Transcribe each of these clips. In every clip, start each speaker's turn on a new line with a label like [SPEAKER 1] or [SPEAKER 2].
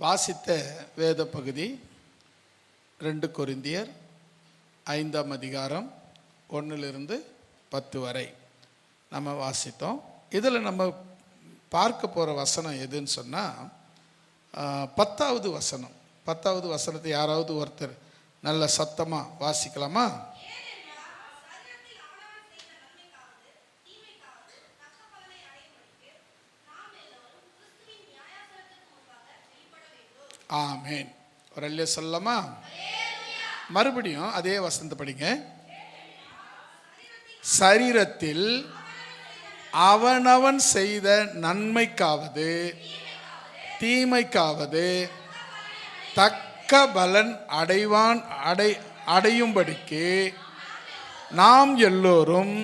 [SPEAKER 1] வாசித்த வேத பகுதி 2 கொரிந்தியர் 5ஆம் அதிகாரம் 1-10 வரை நம்ம வாசித்தோம். இதில் நம்ம பார்க்க போகிற வசனம் எதுன்னு சொன்னால் 10வது வசனம். 10வது வசனத்தை யாராவது ஒருத்தர் நல்ல சத்தமாக வாசிக்கலாமா? ஆமேன். ஒரு அல்லே சொல்லலாமா? மறுபடியும் அதே வசனத்தை படிங்க. சரீரத்தில் அவனவன் செய்த நன்மைக்காவது தீமைக்காவது தக்க பலன் அடையும்படிக்கு நாம் எல்லோரும்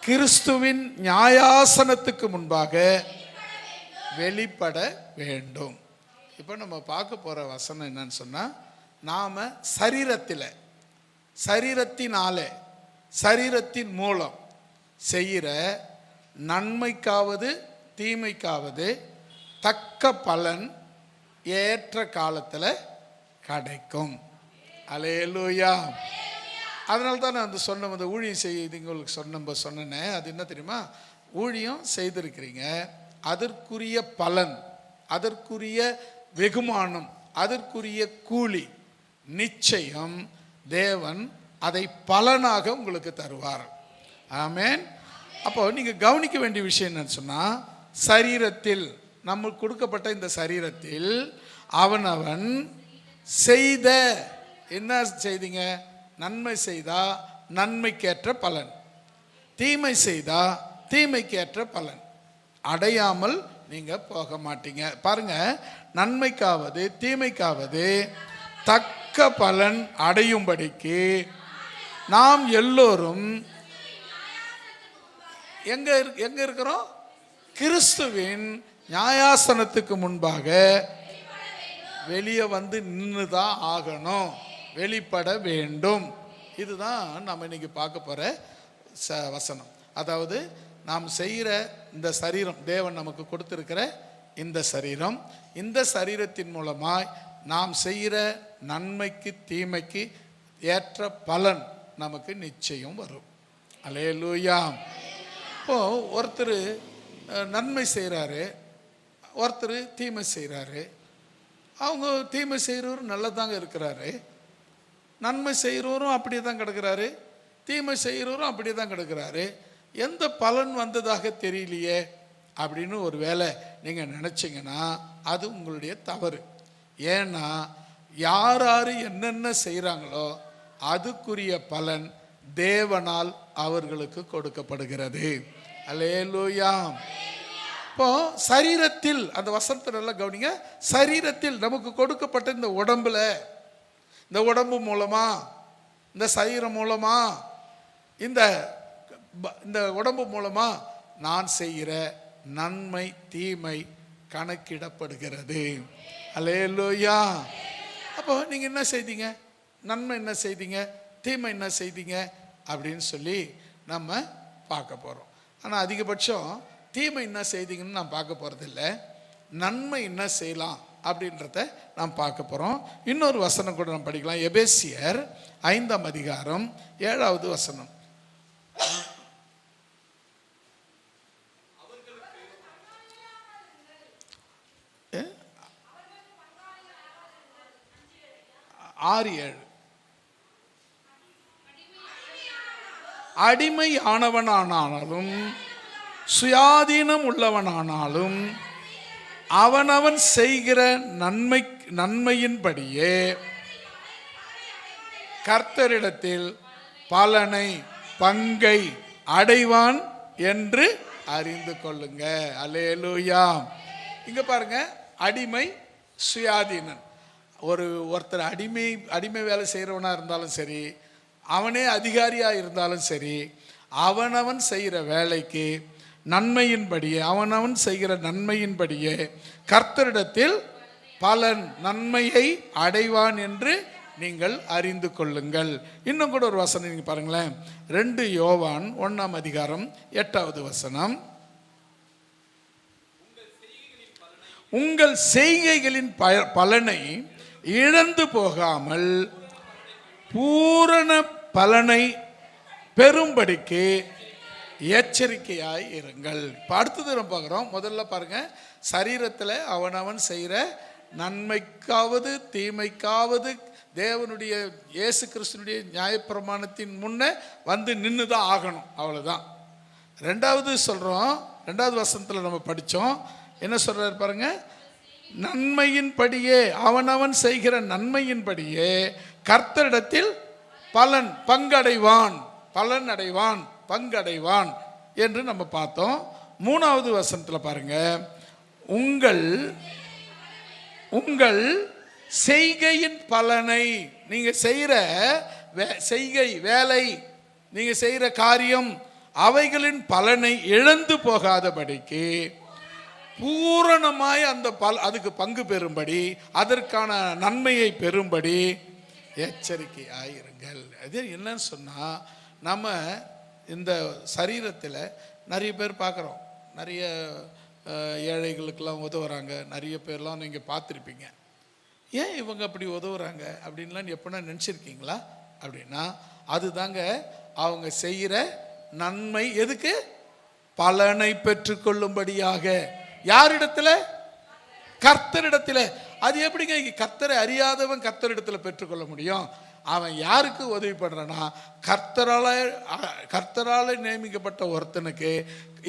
[SPEAKER 1] கிறிஸ்துவின் நியாயாசனத்துக்கு முன்பாக வெளிப்பட வேண்டும். இப்போ நம்ம பார்க்க போகிற வசனம் என்னன்னு சொன்னால், நாம் சரீரத்தினாலே சரீரத்தின் மூலம் செய்கிற நன்மைக்காவது தீமைக்காவது தக்க பலன் ஏற்ற காலத்தில் கிடைக்கும். அல்லேலூயா. அதனால தான் நான் அந்த ஊழியம் செய்து உங்களுக்கு சொன்னேன். அது என்ன தெரியுமா? ஊழியம் செய்திருக்கிறீங்க, அதற்குரிய பலன், அதற்குரிய வெகுமானம், அதற்குரிய கூலி நிச்சயம் தேவன் அதை பலனாக உங்களுக்கு தருவார். ஆமென். அப்போ நீங்கள் கவனிக்க வேண்டிய விஷயம் என்னன்னு சொன்னால், சரீரத்தில் நமக்கு கொடுக்கப்பட்ட இந்த சரீரத்தில் அவனவன் செய்த என்ன செய்தீங்க? நன்மை செய்தா நன்மைக்கேற்ற பலன், தீமை செய்தா தீமைக்கேற்ற பலன் அடையாமல் நீங்க போக மாட்டீங்க. பாருங்க, நன்மைக்காவது தீமைக்காவது தக்க பலன் அடையும்படிக்கு நாம் எல்லோரும் எங்க இருக்கிறோம்? கிறிஸ்துவின் நியாயாசனத்துக்கு முன்பாக வெளியே வந்து நின்றுதான் ஆகணும், வெளிப்பட வேண்டும். இதுதான் நம்ம இன்னைக்கு பார்க்க போற வசனம். அதாவது நாம் செய்கிற இந்த சரீரம், தேவன் நமக்கு கொடுத்திருக்கிற இந்த சரீரம், இந்த சரீரத்தின் மூலமாய் நாம் செய்கிற நன்மைக்கு தீமைக்கு ஏற்ற பலன் நமக்கு நிச்சயம் வரும். அல்லேலூயா. இப்போ ஒருத்தர் நன்மை செய்கிறாரு, ஒருத்தர் தீமை செய்கிறாரு. அவங்க தீமை செய்கிறவரும் நல்லதாங்க இருக்கிறாரு, நன்மை செய்கிறவரும் அப்படியே தான் கிடக்கிறாரு, தீமை செய்கிறவரும் அப்படியே தான் கிடக்கிறாரு. எந்த பலன் வந்ததாக தெரியலையே அப்படின்னு ஒரு வேளை நீங்கள் நினச்சிங்கன்னா அது உங்களுடைய தவறு. ஏன்னா யார் என்னென்ன செய்கிறாங்களோ அதுக்குரிய பலன் தேவனால் அவர்களுக்கு கொடுக்கப்படுகிறது. அல்லேலூயா. இப்போ சரீரத்தில், அந்த வசனத்தை நல்லா கவனிங்க, சரீரத்தில் நமக்கு கொடுக்கப்பட்ட இந்த உடம்புல, இந்த உடம்பு மூலமா, இந்த சரீரம் மூலமா, இந்த உடம்பு மூலமா நான் செய்கிற நன்மை தீமை கணக்கிடப்படுகிறது. அல்லேலூயா. அப்போ நீங்க என்ன செய்தீங்க? நன்மை என்ன செய்தீங்க, தீமை என்ன செய்தீங்க அப்படின்னு சொல்லி நம்ம பார்க்க போறோம். ஆனால் அதிகபட்சம் தீமை என்ன செய்தீங்கன்னு நான் பார்க்க போறதில்ல, நன்மை என்ன செய்யலாம் அப்படின்றத நாம் பார்க்க போறோம். இன்னொரு வசனம் கூட நம்ம படிக்கலாம். எபேசியர் 5ஆம் அதிகாரம் 7வது வசனம். அடிமையானவனானாலும் சுயாதீனம் உள்ளவனானாலும் அவனவன் செய்கிற நன்மையின்படியே கர்த்தரிடத்தில் பலனை பங்கை அடைவான் என்று அறிந்து கொள்ளுங்க. அல்லேலூயா. இங்க பாருங்க, அடிமை சுயாதீனன். ஒருத்தர் அடிமை வேலை செய்கிறவனாக இருந்தாலும் சரி, அவனே அதிகாரியாக இருந்தாலும் சரி, அவனவன் செய்கிற வேலைக்கு நன்மையின்படியே, அவனவன் செய்கிற நன்மையின்படியே கர்த்தரிடத்தில் பலன் நன்மையை அடைவான் என்று நீங்கள் அறிந்து கொள்ளுங்கள். இன்னும் கூட ஒரு வசனம் நீங்க பாருங்களேன். 2 யோவான் 1ஆம் அதிகாரம் 8வது வசனம். உங்கள் செய்கைகளின் பலனை இழந்து போகாமல் பூரண பலனை பெறும்படிக்கு எச்சரிக்கையாய் இருங்கள். இப்போ அடுத்தது நம்ம பார்க்குறோம். முதல்ல பாருங்க, சரீரத்தில் அவனவன் செய்கிற நன்மைக்காவது தீமைக்காவது தேவனுடைய இயேசு கிறிஸ்துனுடைய நியாயப்பிரமாணத்தின் முன்னே வந்து நின்று தான் ஆகணும், அவ்வளோதான். ரெண்டாவது சொல்கிறோம், ரெண்டாவது வசனத்தில் நம்ம படித்தோம், என்ன சொல்கிறார் பாருங்க, நன்மையின்படியே அவனவன் செய்கிற நன்மையின்படியே கர்த்தரிடத்தில் பங்கடைவான் பங்கடைவான் என்று நம்ம பார்த்தோம். மூணாவது வசனத்தில் பாருங்க, உங்கள் செய்கையின் பலனை, நீங்க செய்கிற செய்கை வேலை, நீங்க செய்கிற காரியம், அவைகளின் பலனை இழந்து போகாதபடிக்கு பூரணமாய் அந்த அதுக்கு பங்கு பெறும்படி, அதற்கான நன்மையை பெறும்படி எச்சரிக்கையாயிருங்கள். அது என்னன்னு சொன்னா, நம்ம இந்த சரீரத்தில் நிறைய பேர் பார்க்குறோம், நிறைய ஏழைகளுக்கெல்லாம் உதவுறாங்க, நிறைய பேர்லாம் நீங்கள் பார்த்துருப்பீங்க. ஏன் இவங்க அப்படி உதவுறாங்க அப்படின்லாம் எப்படின்னா நினச்சிருக்கீங்களா? அப்படின்னா அதுதாங்க அவங்க செய்கிற நன்மை எதுக்கு? பலனை பெற்றுக்கொள்ளும்படியாக. யாரிடத்துல? கர்த்தரிடத்தில். அது எப்படிங்க கர்த்தரை அறியாதவன் கர்த்தரிடத்தில் பெற்றுக்கொள்ள முடியும்? அவன் யாருக்கு உதவி பண்றானா? கர்த்தரால நியமிக்கப்பட்ட ஒருத்தனுக்கு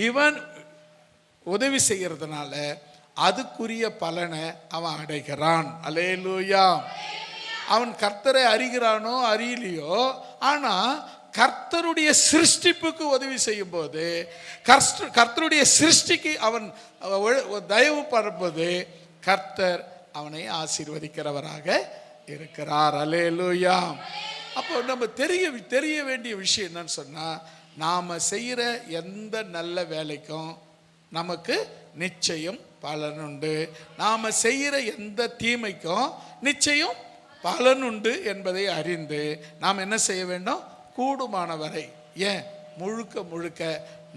[SPEAKER 1] இவன் உதவி செய்யறதுனால அதுக்குரிய பலனை அவன் அடைகிறான். அல்லேலூயா. அவன் கர்த்தரை அறிகிறானோ அறியலையோ, ஆனா கர்த்தருடைய சிருஷ்டிப்புக்கு உதவி செய்யும் போது, கர்த்தருடைய சிருஷ்டிக்கு அவன் தயவு பண்ணும்போது கர்த்தர் அவனை ஆசீர்வதிக்கிறவராக இருக்கிறார். அல்லேலூயா. அப்போ நம்ம தெரிய வேண்டிய விஷயம் என்னன்னு சொன்னா, நாம செய்யற எந்த நல்ல வேலைக்கும் நமக்கு நிச்சயம் பலனுண்டு. நாம செய்யற எந்த தீமைக்கும் நிச்சயம் பலனுண்டு என்பதை அறிந்து நாம் என்ன செய்ய வேண்டும்? கூடுமானவரை, ஏன் முழுக்க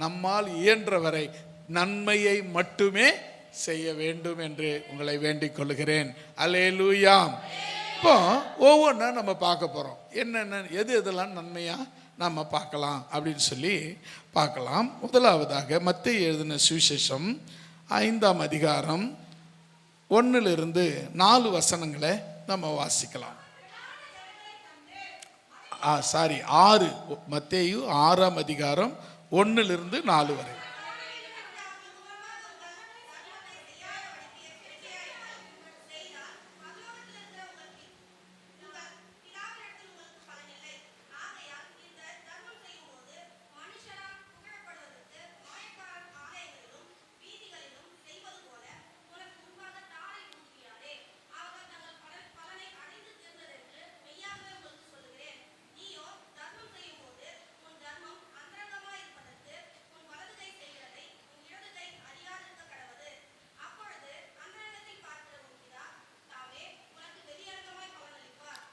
[SPEAKER 1] நம்மால் இயன்றவரை நன்மையை மட்டுமே செய்ய வேண்டும் என்று உங்களை வேண்டிக் கொள்கிறேன். அல்லேலூயா. இப்போ ஒவ்வொன்றா நம்ம பார்க்க போகிறோம். என்னென்ன எதெல்லாம் நன்மையா நம்ம பார்க்கலாம் அப்படின்னு சொல்லி பார்க்கலாம். முதலாவதாக மத்தேயு எழுதின சுவிசேஷம் 5ஆம் அதிகாரம் 1-4 வசனங்களை நம்ம வாசிக்கலாம். 6, மத்தேயு 6ஆம் அதிகாரம் 1-4 வரை.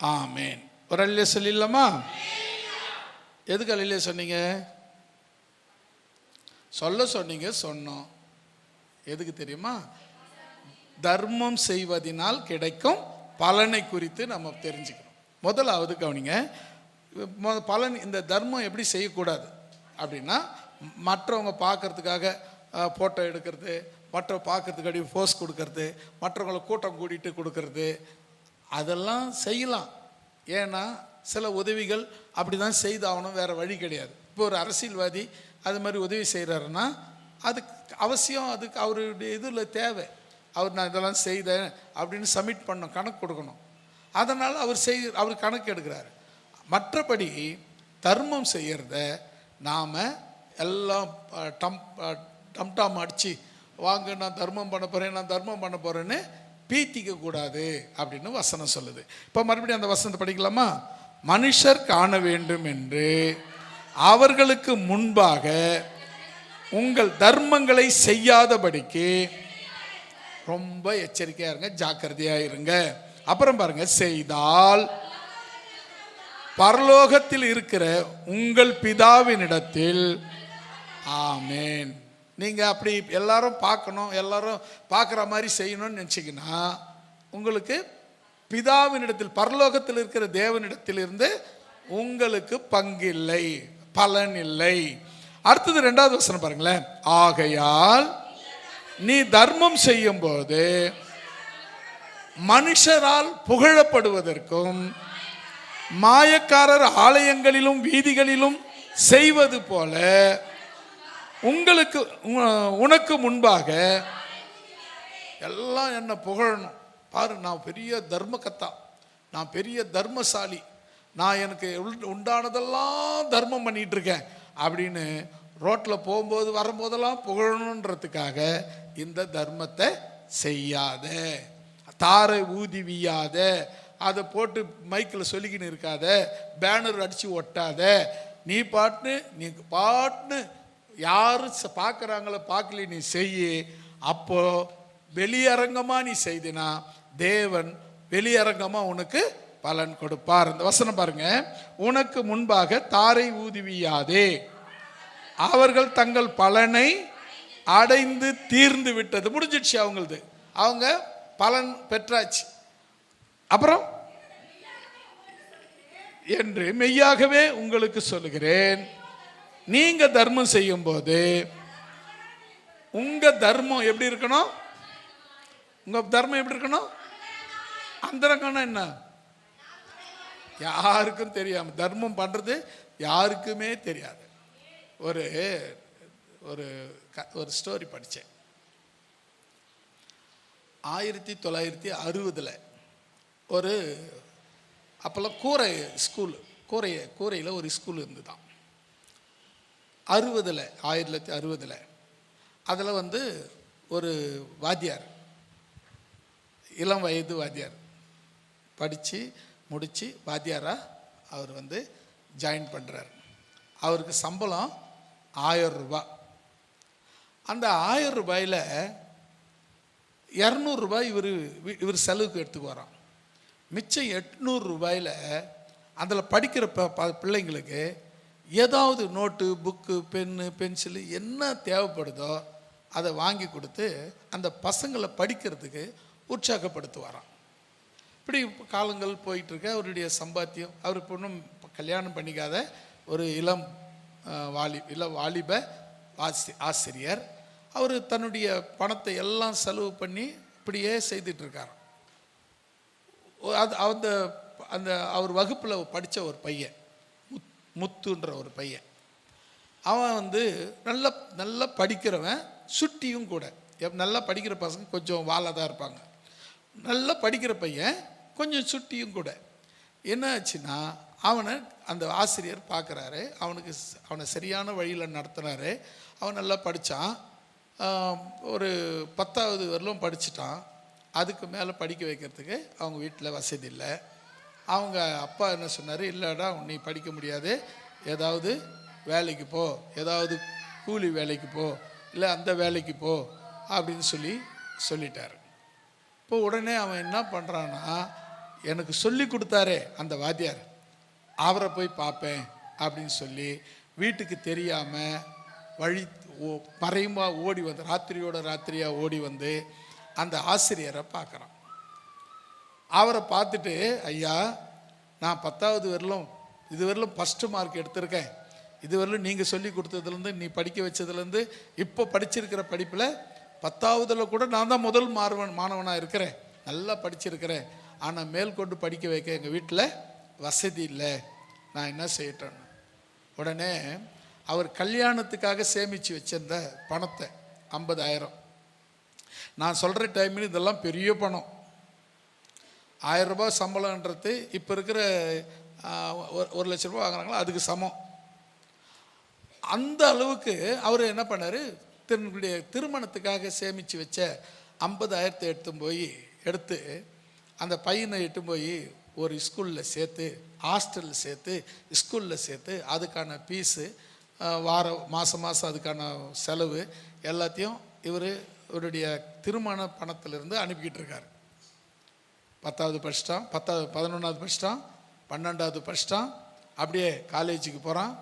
[SPEAKER 1] ஆமேன். ஒரு அல்லேலூயா சொல்லிடலாமா? எதுக்கு அல்லேலூயா சொன்னீங்க? சொன்னோம். எதுக்கு தெரியுமா? தர்மம் செய்வதனால் கிடைக்கும் பலனை குறித்து நம்ம தெரிஞ்சுக்கணும். முதலாவது கவனிங்க, பலன், இந்த தர்மம் எப்படி செய்யக்கூடாது அப்படின்னா, மற்றவங்க பார்க்கறதுக்காக ஃபோட்டோ எடுக்கிறது, மற்றவங்க பார்க்கறதுக்காக போஸ் கொடுக்கறது, மற்றவங்களை கூட்டம் கூட்டிகிட்டு கொடுக்கறது, அதெல்லாம் செய்யலாம். ஏன்னா சில உதவிகள் அப்படி தான் செய்தாகணும், வேறு வழி கிடையாது. இப்போ ஒரு அரசியல்வாதி அது மாதிரி உதவி செய்கிறாருன்னா அதுக்கு அவசியம், அதுக்கு அவருடைய இதில் தேவை. நான் இதெல்லாம் செய்தேன் அப்படின்னு சப்மிட் பண்ணணும், கணக்கு கொடுக்கணும். அதனால் அவர் கணக்கு எடுக்கிறார். மற்றபடி தர்மம் செய்கிறத நாம் எல்லாம் டம்டாம் அடித்து, வாங்க நான் தர்மம் பண்ண போகிறேன்னு பீத்திக்க கூடாது அப்படின்னு வசனம் சொல்லுது. இப்போ மறுபடியும் அந்த வசனத்தை படிக்கலாமா? மனுஷர் காண வேண்டும் என்று அவர்களுக்கு முன்பாக உங்கள் தர்மங்களை செய்யாதபடிக்கு ரொம்ப எச்சரிக்கையா இருங்க, ஜாக்கிரதையா இருங்க. அப்புறம் பாருங்க, செய்தால் பரலோகத்தில் இருக்கிற உங்கள் பிதாவினிடத்தில், ஆமேன். நீங்கள் அப்படி எல்லாரும் பார்க்கணும், எல்லாரும் பார்க்குற மாதிரி செய்யணும்னு நினச்சிங்கன்னா உங்களுக்கு பிதாவினிடத்தில், பரலோகத்தில் இருக்கிற தேவனிடத்திலிருந்து உங்களுக்கு பங்கு இல்லை, பலன் இல்லை. அடுத்தது 2வது வசனம் பாருங்களேன். ஆகையால் நீ தர்மம் செய்யும் போது மனுஷரால் புகழப்படுவதற்கும் மாயக்காரர் ஆலயங்களிலும் வீதிகளிலும் செய்வது போல உனக்கு முன்பாக எல்லாம் என்ன புகழணும். பாரு, நான் பெரிய தர்மகர்த்தா, நான் பெரிய தர்மசாலி, நான் எனக்கு உண்டானதெல்லாம் தர்மம் பண்ணிட்டு இருக்கேன் அப்படின்னு ரோட்டில் போகும்போது வரும்போதெல்லாம் புகழணுன்றதுக்காக இந்த தர்மத்தை செய்யாத, தாரை ஊதி வீயாத, அதை போட்டு மைக்கில் சொல்லிக்கின்னு இருக்காத, பேனர் அடித்து ஒட்டாத, நீ பாட்டுன்னு யாரு பார்க்குறாங்களோ பார்க்கல நீ செய்ய. அப்போ வெளியரங்கமாக நீ செய்தினா தேவன் வெளியரங்கமாக உனக்கு பலன் கொடுப்பார். இந்த வசனம் பாருங்க. உனக்கு முன்பாக தாரை ஊதுவியாதே, அவர்கள் தங்கள் பலனை அடைந்து தீர்ந்து விட்டது. முடிஞ்சிடுச்சு அவங்களது, அவங்க பலன் பெற்றாச்சு. அப்புறம் என்று மெய்யாகவே உங்களுக்கு சொல்லுகிறேன், நீங்க தர்மம் செய்யும் போது உங்க தர்மம் எப்படி இருக்கணும்? உங்க தர்மம் எப்படி இருக்கணும்? அந்தரங்கம்னா என்ன? யாருக்கும் தெரியாம தர்மம் பண்றது யாருக்குமே தெரியாது. ஒரு ஒரு ஒரு ஸ்டோரி படித்தேன். 1960 ஒரு அப்போல்லாம் கூரை ஸ்கூல், கூரையில் ஒரு ஸ்கூல் இருந்து தான் 1960 அதில் ஒரு வாத்தியார், இளம் வயது வாத்தியார், படித்து முடித்து வாத்தியாராக அவர் ஜாயின் பண்ணுறார். அவருக்கு சம்பளம் 1000 ரூபாய். அந்த 1000 ரூபாயில் 200 ரூபாய் இவர் செலவுக்கு எடுத்துக்குவாராம். மிச்சம் 800 ரூபாயில் அதில் படிக்கிற பிள்ளைங்களுக்கு ஏதாவது நோட்டு, புக்கு, பென்னு, பென்சிலு என்ன தேவைப்படுதோ அதை வாங்கி கொடுத்து அந்த பசங்களை படிக்கிறதுக்கு உற்சாகப்படுத்துவாராம். இப்படி காலங்கள் போயிட்டுருக்க அவருடைய சம்பாத்தியம், அவருக்கு ஒன்றும் கல்யாணம் பண்ணிக்காத ஒரு இளம் வாலிப ஆசிரியர். அவர் தன்னுடைய பணத்தை எல்லாம் செலவு பண்ணி இப்படியே செய்துட்ருக்காராம். அந்த அந்த அவர் வகுப்பில் படித்த ஒரு பையன், முத்துன்ற ஒரு பையன், அவன் நல்லா படிக்கிறவன், சுட்டியும் கூட. நல்லா படிக்கிற பசங்க கொஞ்சம் வாழாக தான் இருப்பாங்க. நல்லா படிக்கிற பையன் கொஞ்சம் சுட்டியும் கூட. என்ன ஆச்சுன்னா, அவனை அந்த ஆசிரியர் பார்க்குறாரு, அவனை சரியான வழியில் நடத்துனாரு. அவன் நல்லா படித்தான், ஒரு 10வது வரலும் படிச்சுட்டான். அதுக்கு மேலே படிக்க வைக்கிறதுக்கு அவங்க வீட்டில் வசதி இல்லை. அவங்க அப்பா என்ன சொன்னார், இல்லைடா நீ படிக்க முடியாது, ஏதாவது வேலைக்கு போ, ஏதாவது கூலி வேலைக்கு போ, இல்லை அந்த வேலைக்கு போ அப்படின்னு சொல்லிட்டார். இப்போ உடனே அவன் என்ன பண்ணுறான்னா, எனக்கு சொல்லி கொடுத்தாரே அந்த வாத்தியார், அவரை போய் பார்ப்பேன் அப்படின்னு சொல்லி வீட்டுக்கு தெரியாமல் மறையுமாக ஓடி ராத்திரியாக ஓடி அந்த ஆசிரியரை பார்க்குறான். அவரை பார்த்துட்டு, ஐயா நான் 10வது வரலும் இதுவரையிலும் ஃபஸ்ட்டு மார்க் எடுத்திருக்கேன், இதுவரையிலும் நீங்கள் சொல்லி கொடுத்ததுலேருந்து, நீ படிக்க வச்சதுலேருந்து, இப்போ படிச்சிருக்கிற படிப்பில் 10வதுல கூட நான் தான் முதல் மாணவனாக இருக்கிறேன், நல்லா படிச்சிருக்கிறேன். ஆனால் மேற்கொண்டு படிக்க வைக்க எங்கள் வீட்டில் வசதி இல்லை, நான் என்ன செய்யட்டேன்? உடனே அவர் கல்யாணத்துக்காக சேமித்து வச்சிருந்த பணத்தை 50,000, நான் சொல்கிற டைமில் இதெல்லாம் பெரிய பணம், 1000 ரூபாய் சம்பளம்ன்றது இப்போ இருக்கிற 1 லட்ச ரூபா வாங்குறாங்களோ அதுக்கு சமம். அந்த அளவுக்கு அவர் என்ன பண்ணார், தன்னுடைய திருமணத்துக்காக சேமித்து வச்ச 50,000 எடுத்து அந்த பையனை எட்டு போய் ஒரு ஸ்கூலில் சேர்த்து, ஹாஸ்டலில் சேர்த்து, ஸ்கூலில் சேர்த்து, அதுக்கான ஃபீஸு, மாதம் அதுக்கான செலவு எல்லாத்தையும் இவருடைய திருமண பணத்திலிருந்து அனுப்பிக்கிட்டு இருக்கார். 10வது படிச்சிட்டான், 11வது படிச்சிட்டான், 12வது படிச்சிட்டான், அப்படியே காலேஜுக்கு போகிறான்.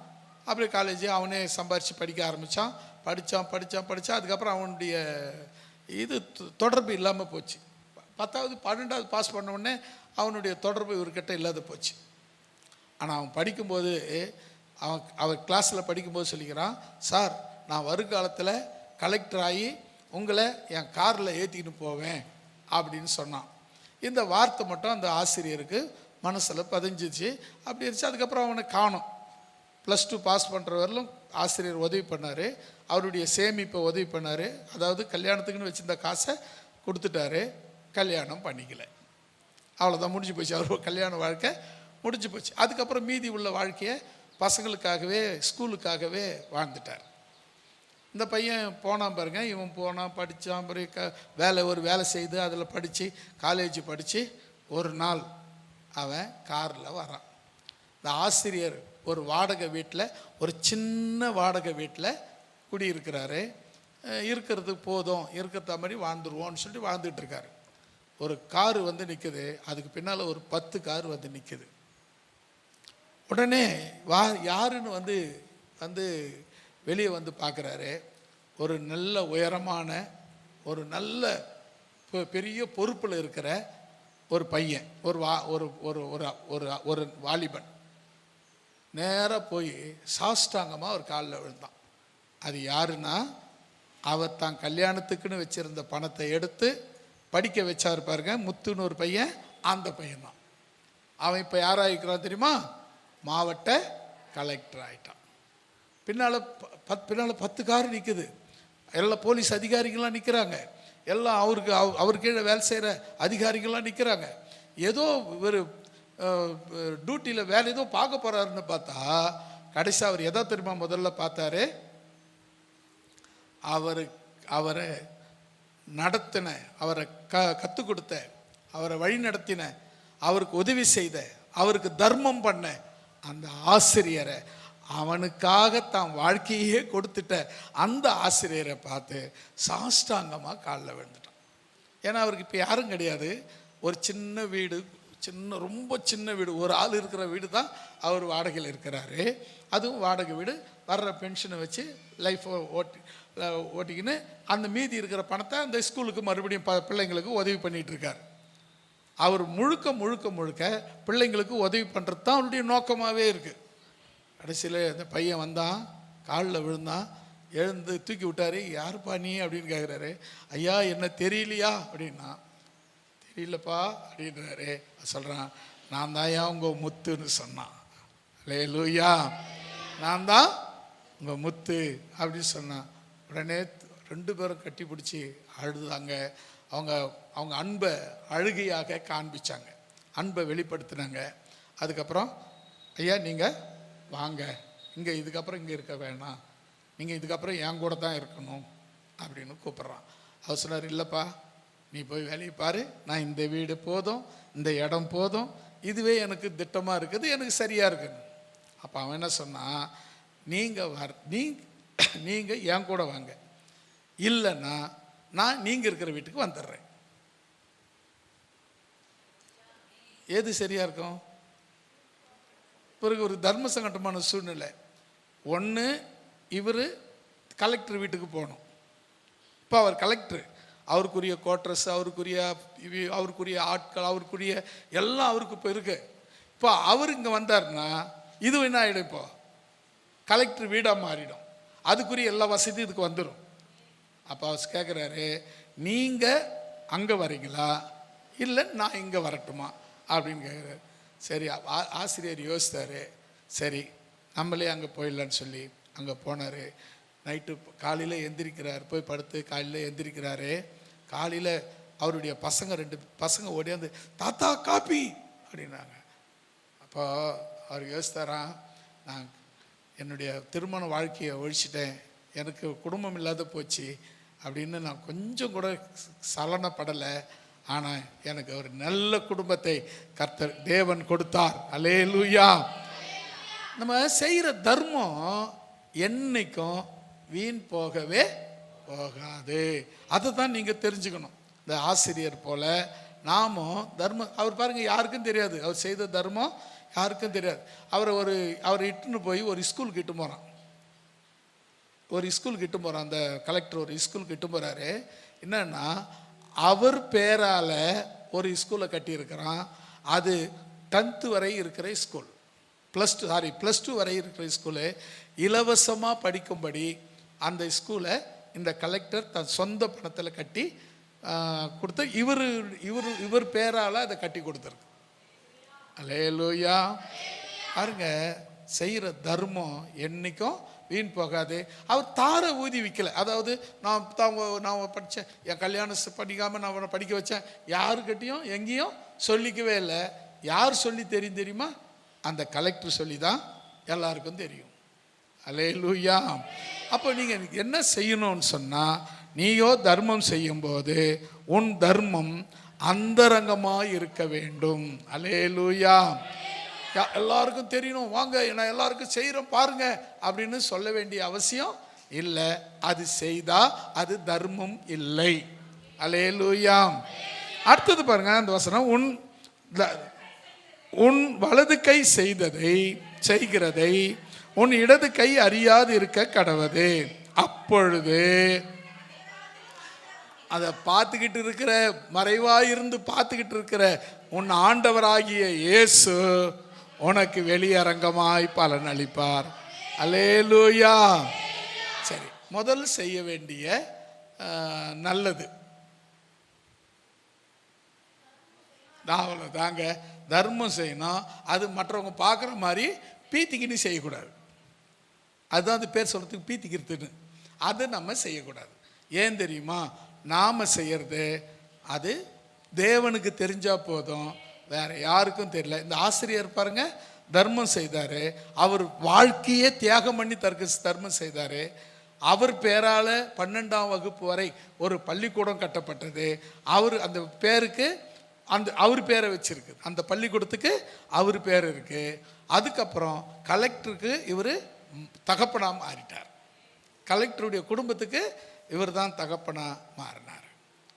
[SPEAKER 1] அப்படியே காலேஜ் அவனே சம்பாரித்து படிக்க ஆரம்பித்தான். படித்தான். அதுக்கப்புறம் அவனுடைய இது தொடர்பு இல்லாமல் போச்சு. 10வது 12வது பாஸ் பண்ண உடனே அவனுடைய தொடர்பு இவர்கிட்ட இல்லாத போச்சு. ஆனால் அவன் படிக்கும்போது அவன் கிளாஸில் படிக்கும்போது சொல்லிக்கிறான், சார் நான் வருங்காலத்தில் கலெக்டர் ஆகி உங்களை என் காரில் ஏற்றிக்கிட்டு போவேன் அப்படின்னு சொன்னான். இந்த வார்த்தை மட்டும் அந்த ஆசிரியருக்கு மனசில் பதிஞ்சிச்சு. அப்படி இருந்துச்சு. அதுக்கப்புறம் அவனை காணோம். +2 பாஸ் பண்ணுற வரலும் ஆசிரியர் உதவி பண்ணார், அவருடைய சேமிப்பை உதவி பண்ணார். அதாவது கல்யாணத்துக்குன்னு வச்சுருந்த காசை கொடுத்துட்டாரு, கல்யாணம் பண்ணிக்கல. அவ்வளோதான், முடிஞ்சு போச்சு. அவர் கல்யாண வாழ்க்கை முடிஞ்சு போச்சு. அதுக்கப்புறம் மீதி உள்ள வாழ்க்கையை பசங்களுக்காகவே ஸ்கூலுக்காகவே வாழ்ந்துட்டார். இந்த பையன் போனான் பாருங்க, இவன் போனான், படித்தான், ஒரு வேலை செய்து அதில் படித்து காலேஜ் படித்து ஒரு நாள் அவன் காரில் வரான். இந்த ஆசிரியர் ஒரு வாடகை வீட்டில், ஒரு சின்ன வாடகை வீட்டில் குடியிருக்கிறாரு. இருக்கிறது போதும், இருக்கிறத மாதிரி வாழ்ந்துருவோன்னு சொல்லிட்டு வாழ்ந்துட்டு இருக்காரு. ஒரு காரு வந்து நிற்குது, அதுக்கு பின்னால் ஒரு 10 கார் வந்து நிற்குது. உடனே யாருன்னு வந்து வெளியே வந்து பார்க்குறாரு. ஒரு நல்ல உயரமான, ஒரு நல்ல பெரிய பொறுப்பில் இருக்கிற ஒரு பையன், ஒரு வாலிபன். நேராக போய் சாஷ்டாங்கமாக ஒரு காலில் விழுந்தான். அது யாருன்னா, அவர் தான் கல்யாணத்துக்குன்னு வச்சுருந்த பணத்தை எடுத்து படிக்க வச்சார் பாருங்க, முத்துன்னு ஒரு பையன். அந்த பையன்தான். அவன் இப்போ யாராகிக்கிறான் தெரியுமா? மாவட்ட கலெக்டர் ஆகிட்டான். பின்னால் 10 கார் நிற்குது. எல்லாம் போலீஸ் அதிகாரிகள்லாம் நிற்கிறாங்க. எல்லாம் அவர் கீழே வேலை செய்கிற அதிகாரிகள்லாம் நிற்கிறாங்க. ஏதோ ஒரு டியூட்டியில் வேலை ஏதோ பார்க்க போகிறாருன்னு பார்த்தா, கடைசி அவர் எதோ தெரியுமா முதல்ல பார்த்தாரு? அவரை நடத்தின, அவரை கற்றுக் கொடுத்த, அவரை வழி நடத்தின, அவருக்கு உதவி செய்த, அவருக்கு தர்மம் பண்ண அந்த ஆசிரியரை, அவனுக்காக தான் வாழ்க்கையே கொடுத்துட்ட அந்த ஆசிரியரை பார்த்து சாஷ்டாங்கமாக காலில் விழுந்துட்டான். ஏன்னா அவருக்கு இப்போ யாரும் கிடையாது. ஒரு சின்ன வீடு, ரொம்ப சின்ன வீடு, ஒரு ஆள் இருக்கிற வீடு தான் அவர் வாடகையில் இருக்கிறாரு. அதுவும் வாடகை வீடு. வர்ற பென்ஷனை வச்சு லைஃப்பை ஓட்டிக்கின்னு அந்த மீதி இருக்கிற பணத்தை அந்த ஸ்கூலுக்கு மறுபடியும் பிள்ளைங்களுக்கு உதவி பண்ணிகிட்டு இருக்கார். அவர் முழுக்க பிள்ளைங்களுக்கு உதவி பண்ணுறது தான் அவருடைய நோக்கமாகவே இருக்குது. கடைசியில் அந்த பையன் வந்தான், காலில் விழுந்தான், எழுந்து தூக்கி விட்டார். யாருப்பா நீ அப்படின்னு கேட்குறாரு. ஐயா என்ன தெரியலையா அப்படின்னா, தெரியலப்பா அப்படின்றாரு. சொல்கிறான், நான் தான் ஏன் உங்கள் முத்துன்னு சொன்னான். அல்லேலூயா, நான் தான் உங்கள் முத்து அப்படின்னு சொன்னான். உடனே 2 பேரும் கட்டி பிடிச்சி அழுதாங்க. அவங்க அன்பை அழுகையாக காண்பிச்சாங்க, அன்பை வெளிப்படுத்தினாங்க. அதுக்கப்புறம், ஐயா நீங்கள் வாங்க, இதுக்கப்புறம் இங்கே இருக்க வேணாம், நீங்கள் இதுக்கப்புறம் என் கூட தான் இருக்கணும் அப்படின்னு கூப்பிட்றான். அவர் சொன்னார், இல்லைப்பா நீ போய் வேலையை பாரு, நான் இந்த வீடு போதும், இந்த இடம் போதும், இதுவே எனக்கு திட்டமாக இருக்குது, எனக்கு சரியாக இருக்குது. அப்போ அவன் என்ன சொன்னான், நீங்கள் என் கூட வாங்க, இல்லைன்னா நான் நீங்கள் இருக்கிற வீட்டுக்கு வந்துடுறேன். எது சரியாக இருக்கும்? பிறகு ஒரு தர்ம சங்கடமான சூழ்நிலை. ஒன்று, இவர் கலெக்டர் வீட்டுக்கு போகணும். இப்போ அவர் கலெக்டர், அவருக்குரிய குவார்ட்டர்ஸ், அவருக்குரிய ஆட்கள், அவருக்குரிய எல்லாம் அவருக்கு இப்போ இருக்கு. இப்போ அவர் இங்கே வந்தார்னா இது என்ன ஆகிடும்? இப்போ கலெக்டர் வீடாக மாறிடும், அதுக்குரிய எல்லா வசதியும் இதுக்கு வந்துடும். அப்போ அவர் கேட்குறாரு, நீங்கள் அங்கே வரீங்களா இல்லை நான் இங்கே வரட்டுமா அப்படின்னு கேட்குறாரு. சரி, ஆசிரியர் யோசித்தார். சரி நம்மளே அங்கே போயிடலான்னு சொல்லி அங்கே போனார். நைட்டு காலையில் எந்திரிக்கிறார், போய் படுத்து காலையில் எந்திரிக்கிறாரு. காலையில் அவருடைய 2 பசங்க ஓடியாந்து, தாத்தா காப்பி அப்படின்னாங்க. அப்போ அவர் யோசித்தாராம், நான் என்னுடைய திருமண வாழ்க்கையை ஒழிச்சிட்டேன், எனக்கு குடும்பம் இல்லாத போச்சு அப்படின்னு நான் கொஞ்சம் கூட சலனப்படலை. ஆனால் எனக்கு ஒரு நல்ல குடும்பத்தை கர்த்தர் தேவன் கொடுத்தார். அல்லேலூயா. நம்ம செய்கிற தர்மம் என்னைக்கும் வீண் போகவே போகாது. அதை தான் நீங்கள் தெரிஞ்சுக்கணும். இந்த ஆசிரியர் போல நாமும் தர்மம், அவர் பாருங்கள் யாருக்கும் தெரியாது, அவர் செய்த தர்மம் யாருக்கும் தெரியாது. அவரை இட்டுன்னு போய் ஒரு ஸ்கூலுக்கு இட்டு போகிறான். ஒரு ஸ்கூலுக்கு இட்டு போகிறான், அந்த கலெக்டர் ஒரு ஸ்கூலுக்கு இட்டு போகிறாரு. என்னன்னா அவர் பேரால் ஒரு ஸ்கூலை கட்டியிருக்கிறான். அது 10th வரை இருக்கிற ஸ்கூல், +2 வரை இருக்கிற ஸ்கூலு. இலவசமாக படிக்கும்படி அந்த ஸ்கூலை இந்த கலெக்டர் தன் சொந்த பணத்தில் கட்டி கொடுத்து இவர் பேரால் அதை கட்டி கொடுத்துருக்கு. அல்லேலூயா. பாருங்க, செய்கிற தர்மம் என்றைக்கும் வீண் போகாது. அவர் தார ஊதி விற்கலை. அதாவது நான் படித்தேன், என் கல்யாணம் பண்ணிக்காமல் நான் அவனை படிக்க வச்சேன், யாருக்கிட்டையும் எங்கேயும் சொல்லிக்கவே இல்லை. யார் சொல்லி தெரியுமா? அந்த கலெக்டர் சொல்லி தான் எல்லாருக்கும் தெரியும். அல்லேலூயா. அப்போ நீங்கள் என்ன செய்யணும்னு சொன்னால், நீயோ தர்மம் செய்யும்போது உன் தர்மம் அந்தரங்கமாக இருக்க வேண்டும். அல்லேலூயா. எல்லாருக்கும் தெரியணும், வாங்க நான் எல்லாருக்கும் செய்கிறோம் பாருங்க அப்படின்னு சொல்ல வேண்டிய அவசியம் இல்லை. அது செய்தா அது தர்மம் இல்லை. அல்லேலூயா. அடுத்தது பாருங்க, அந்த வசனம், உன் வலது கை செய்கிறதை உன் இடது கை அறியாது இருக்க கடவது. அப்பொழுது அதை பார்த்துக்கிட்டு இருக்கிற, மறைவாயிருந்து பார்த்துக்கிட்டு இருக்கிற உன் ஆண்டவராகிய இயேசு உனக்கு வெளியரங்கமாய் பலன் அளிப்பார். அல்லேலூயா. சரி, முதல் செய்ய வேண்டிய நல்லது தாங்க, தர்மம் செய்யணும். அது மற்றவங்க பார்க்குற மாதிரி பீத்திக்கின்னு செய்யக்கூடாது. அதுதான் அது பேர் சொல்கிறதுக்கு பீத்திக்கிறதுன்னு. அது நம்ம செய்யக்கூடாது. ஏன் தெரியுமா? நாம் செய்கிறது அது தேவனுக்கு தெரிஞ்சால் போதும், வேற யாருக்கும் தெரியல. இந்த ஆசிரியர் பாருங்க, தர்மம் செய்தார். அவர் வாழ்க்கையே தியாகம் பண்ணி தர்மம் செய்தார். அவர் பேரால் 12ஆம் வகுப்பு வரை ஒரு பள்ளிக்கூடம் கட்டப்பட்டது. அவர் அந்த பேருக்கு அவர் பேரை வச்சிருக்கு, அந்த பள்ளிக்கூடத்துக்கு அவர் பேர் இருக்கு. அதுக்கப்புறம் கலெக்டருக்கு இவர் தகப்பனாக மாறிட்டார். கலெக்டருடைய குடும்பத்துக்கு இவர் தான் தகப்பனாக மாறினார்.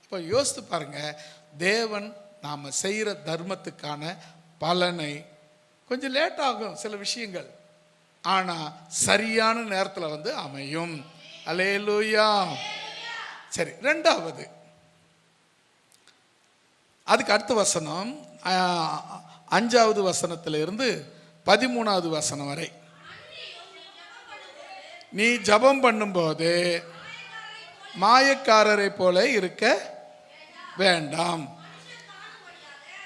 [SPEAKER 1] இப்போ யோசித்து பாருங்க, தேவன் நாம் செய்கிற தர்மத்துக்கான பலனை கொஞ்சம் லேட் ஆகும் சில விஷயங்கள், ஆனால் சரியான நேரத்தில் அமையும். அல்லேலூயா. சரி, ரெண்டாவது, அதுக்கு அடுத்த வசனம் 5வது வசனத்திலிருந்து 13வது வசனம் வரை. நீ ஜபம் பண்ணும்போது மாயக்காரரை போல இருக்க வேண்டாம்,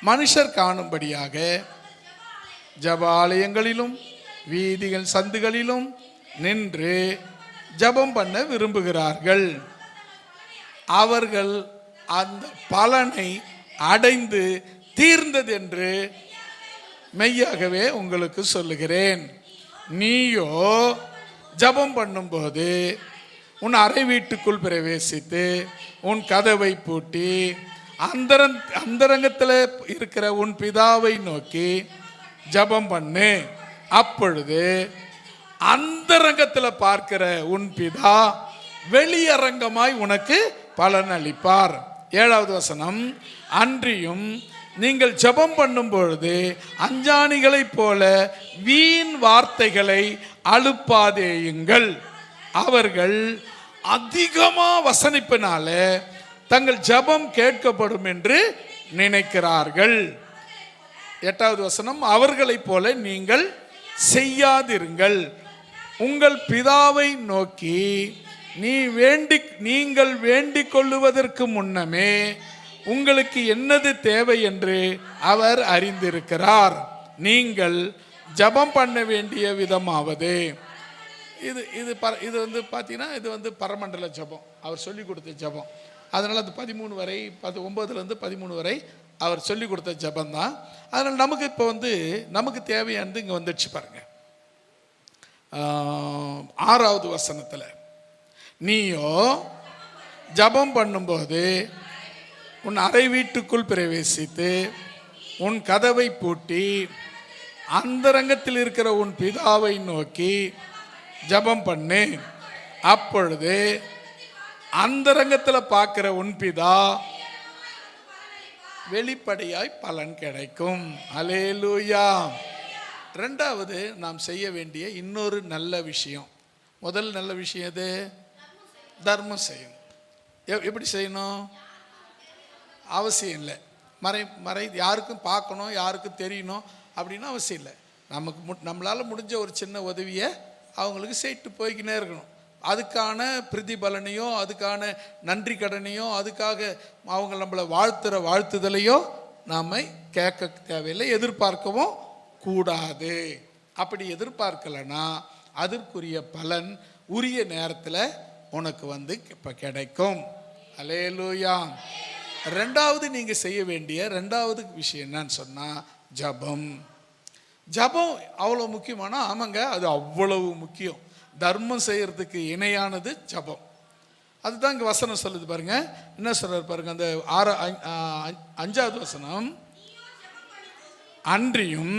[SPEAKER 1] மனுஷர் காணும்படியாக ஜப ஆலயங்களிலும் வீதிகள் சந்துகளிலும் நின்று ஜபம் பண்ண விரும்புகிறார்கள். அவர்கள் அந்த பலனை அடைந்து தீர்ந்தது என்று மெய்யாகவே உங்களுக்கு சொல்லுகிறேன். நீயோ ஜபம் பண்ணும்போது உன் அறை வீட்டுக்குள் பிரவேசித்து உன் கதவை பூட்டி அந்தரங்கத்தில் இருக்கிற உன் பிதாவை நோக்கி ஜபம் பண்ணு. அப்பொழுது அந்தரங்கத்தில் பார்க்கிற உன் பிதா வெளியரங்கமாய் உனக்கு பலன் அளிப்பார். 7வது வசனம், அன்றியும் நீங்கள் ஜெபம் பண்ணும் பொழுது அஞ்ஞானிகளைப் போல வீண் வார்த்தைகளை அழுப்பாதேயுங்கள். அவர்கள் அதிகமா வசனிப்பினால தங்கள் ஜெபம் கேட்கப்படும் என்று நினைக்கிறார்கள். 8வது வசனம், அவர்களைப் போல நீங்கள் செய்யாதிருங்கள். உங்கள் பிதாவை நோக்கி நீங்கள் வேண்டிக் கொள்ளுவதற்கு முன்னமே உங்களுக்கு என்னது தேவை என்று அவர் அறிந்திருக்கிறார். நீங்கள் ஜபம் பண்ண வேண்டிய விதமாவது இது பார்த்தீங்கன்னா இது பரமண்டல ஜபம், அவர் சொல்லி கொடுத்த ஜபம். அதனால் அது 13 வரை 9லேருந்து 13 வரை அவர் சொல்லி கொடுத்த ஜபம் தான். அதனால் நமக்கு இப்போ நமக்கு தேவையானது இங்கே வந்துடுச்சு பாருங்க. 6வது வசனத்தில், நீயோ ஜபம் பண்ணும்போது உன் அறை வீட்டுக்குள் பிரவேசித்து உன் கதவை பூட்டி அந்தரங்கத்தில் இருக்கிற உன் பிதாவை நோக்கி ஜபம் பண்ணு. அப்பொழுது அந்தரங்கத்தில் பார்க்கிற உன் பிதா வெளிப்படையாய் பலன் கிடைக்கும். அல்லேலூயா. 2வது நாம் செய்ய வேண்டிய இன்னொரு நல்ல விஷயம், முதல் நல்ல விஷயம் எது? தர்மம் செய்யணும். எப்படி செய்யணும்? அவசியம் இல்லை. மறை யாருக்கும் பார்க்கணும், யாருக்கும் தெரியணும் அப்படின்னு அவசியம் இல்லை. நம்மளால் முடிஞ்ச ஒரு சின்ன உதவியை அவங்களுக்கு செய்துட்டு போய்க்கினே இருக்கணும். அதுக்கான பிரதிபலனையோ, அதுக்கான நன்றி கடனையோ, அதுக்காக அவங்க நம்மளை வாழ்த்துதலையோ நாம் கேட்க தேவையில்லை, எதிர்பார்க்கவும் கூடாது. அப்படி எதிர்பார்க்கலைன்னா அதற்குரிய பலன் உரிய நேரத்தில் உனக்கு இப்போ கிடைக்கும். அல்லேலூயா. ரெண்டாவது நீங்கள் செய்ய வேண்டிய ரெண்டாவது விஷயம் என்னன்னு சொன்னால் ஜபம். ஜபம் அவ்வளோ முக்கியமானா? ஆமாங்க, அது அவ்வளவு முக்கியம். தர்மம் செய்யறதுக்கு இணையானது ஜபம். அதுதான் இங்கே வசனம் சொல்லுது பாருங்க. என்ன சொல்றாரு பாருங்க, அந்த 5வது வசனம். அன்றியும்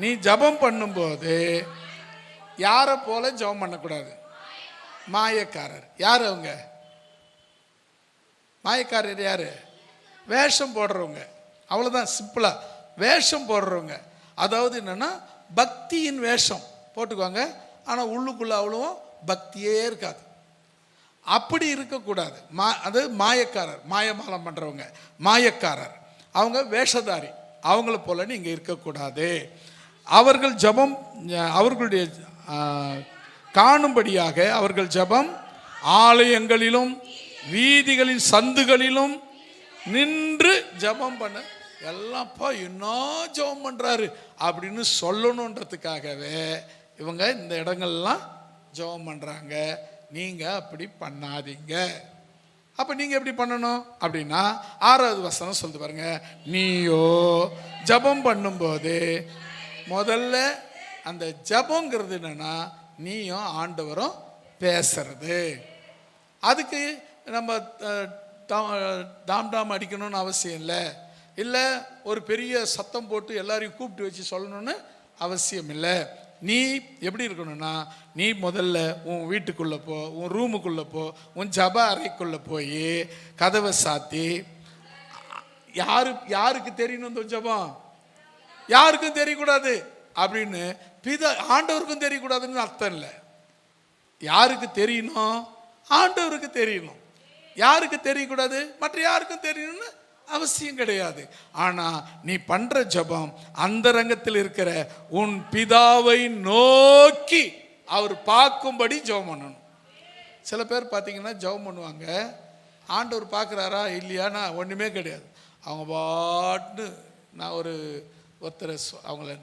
[SPEAKER 1] நீ ஜபம் பண்ணும்போது யாரை போல ஜபம் பண்ணக்கூடாது? மாயக்காரர். யார் அவங்க? மாயக்காரர் யாரு? வேஷம் போடுறவங்க. அவ்வளோதான், சிம்பிளா வேஷம் போடுறவங்க. அதாவது என்னன்னா பக்தியின் வேஷம் போட்டுக்குவாங்க, ஆனால் உள்ளுக்குள்ள அவ்வளோ பக்தியே இருக்காது. அப்படி இருக்கக்கூடாது. அது மாயக்காரர், மாயமாலம் பண்ணுறவங்க மாயக்காரர். அவங்க வேஷதாரி. அவங்கள போல நீங்கள் இருக்கக்கூடாது. அவர்கள் ஜபம் அவர்களுடைய காணும்படியாக அவர்கள் ஜபம் ஆலயங்களிலும் வீதிகளின் சந்துகளிலும் நின்று ஜபம் பண்ண, எல்லாம்ப்பா என்ன ஜபம் பண்ணுறாரு அப்படின்னு சொல்லணுன்றதுக்காகவே இவங்க இந்த இடங்கள்லாம் ஜபம் பண்ணுறாங்க. நீங்கள் அப்படி பண்ணாதீங்க. அப்போ நீங்கள் எப்படி பண்ணணும் அப்படின்னா 6வது வசனம் சொல்லுது பாருங்க. நீயோ ஜபம் பண்ணும்போது முதல்ல அந்த ஜபங்கிறது என்னன்னா நீயும் ஆண்டவரும் பேசுறது. அதுக்கு நம்ம டாம் அடிக்கணும்னு அவசியம் இல்லை ஒரு பெரிய சத்தம் போட்டு எல்லாரையும் கூப்பிட்டு வச்சு சொல்லணும்னு அவசியம் இல்லை. நீ எப்படி இருக்கணும்னா, நீ முதல்ல உன் வீட்டுக்குள்ளே போ, உன் ரூமுக்குள்ளே போ, உன் ஜப அறைக்குள்ளே போய் கதவை சாத்தி, யாருக்கு தெரியணும் இந்த ஜபம்? யாருக்கும் தெரியக்கூடாது அப்படின்னு ஆண்டவருக்கும் தெரியக்கூடாதுன்னு அர்த்தம் இல்லை. யாருக்கு தெரியணும்? ஆண்டவருக்கு தெரியணும். யாருக்கு தெரியக்கூடாது? மற்ற யாருக்கும் தெரியணும்னு அவசியம் கிடையாது. ஆனா நீ பண்ற ஜபம் அந்த ரங்கத்தில் இருக்கிற உன் பிதாவை நோக்கி அவர் பார்க்கும்படி ஜபம் பண்ணணும். சில பேர் பார்த்தீங்கன்னா ஜபம் பண்ணுவாங்க, ஆண்டவர் பார்க்குறாரா இல்லையானா ஒன்றுமே கிடையாது. அவங்க பாட்டு, நான் ஒருத்தரை அவங்கள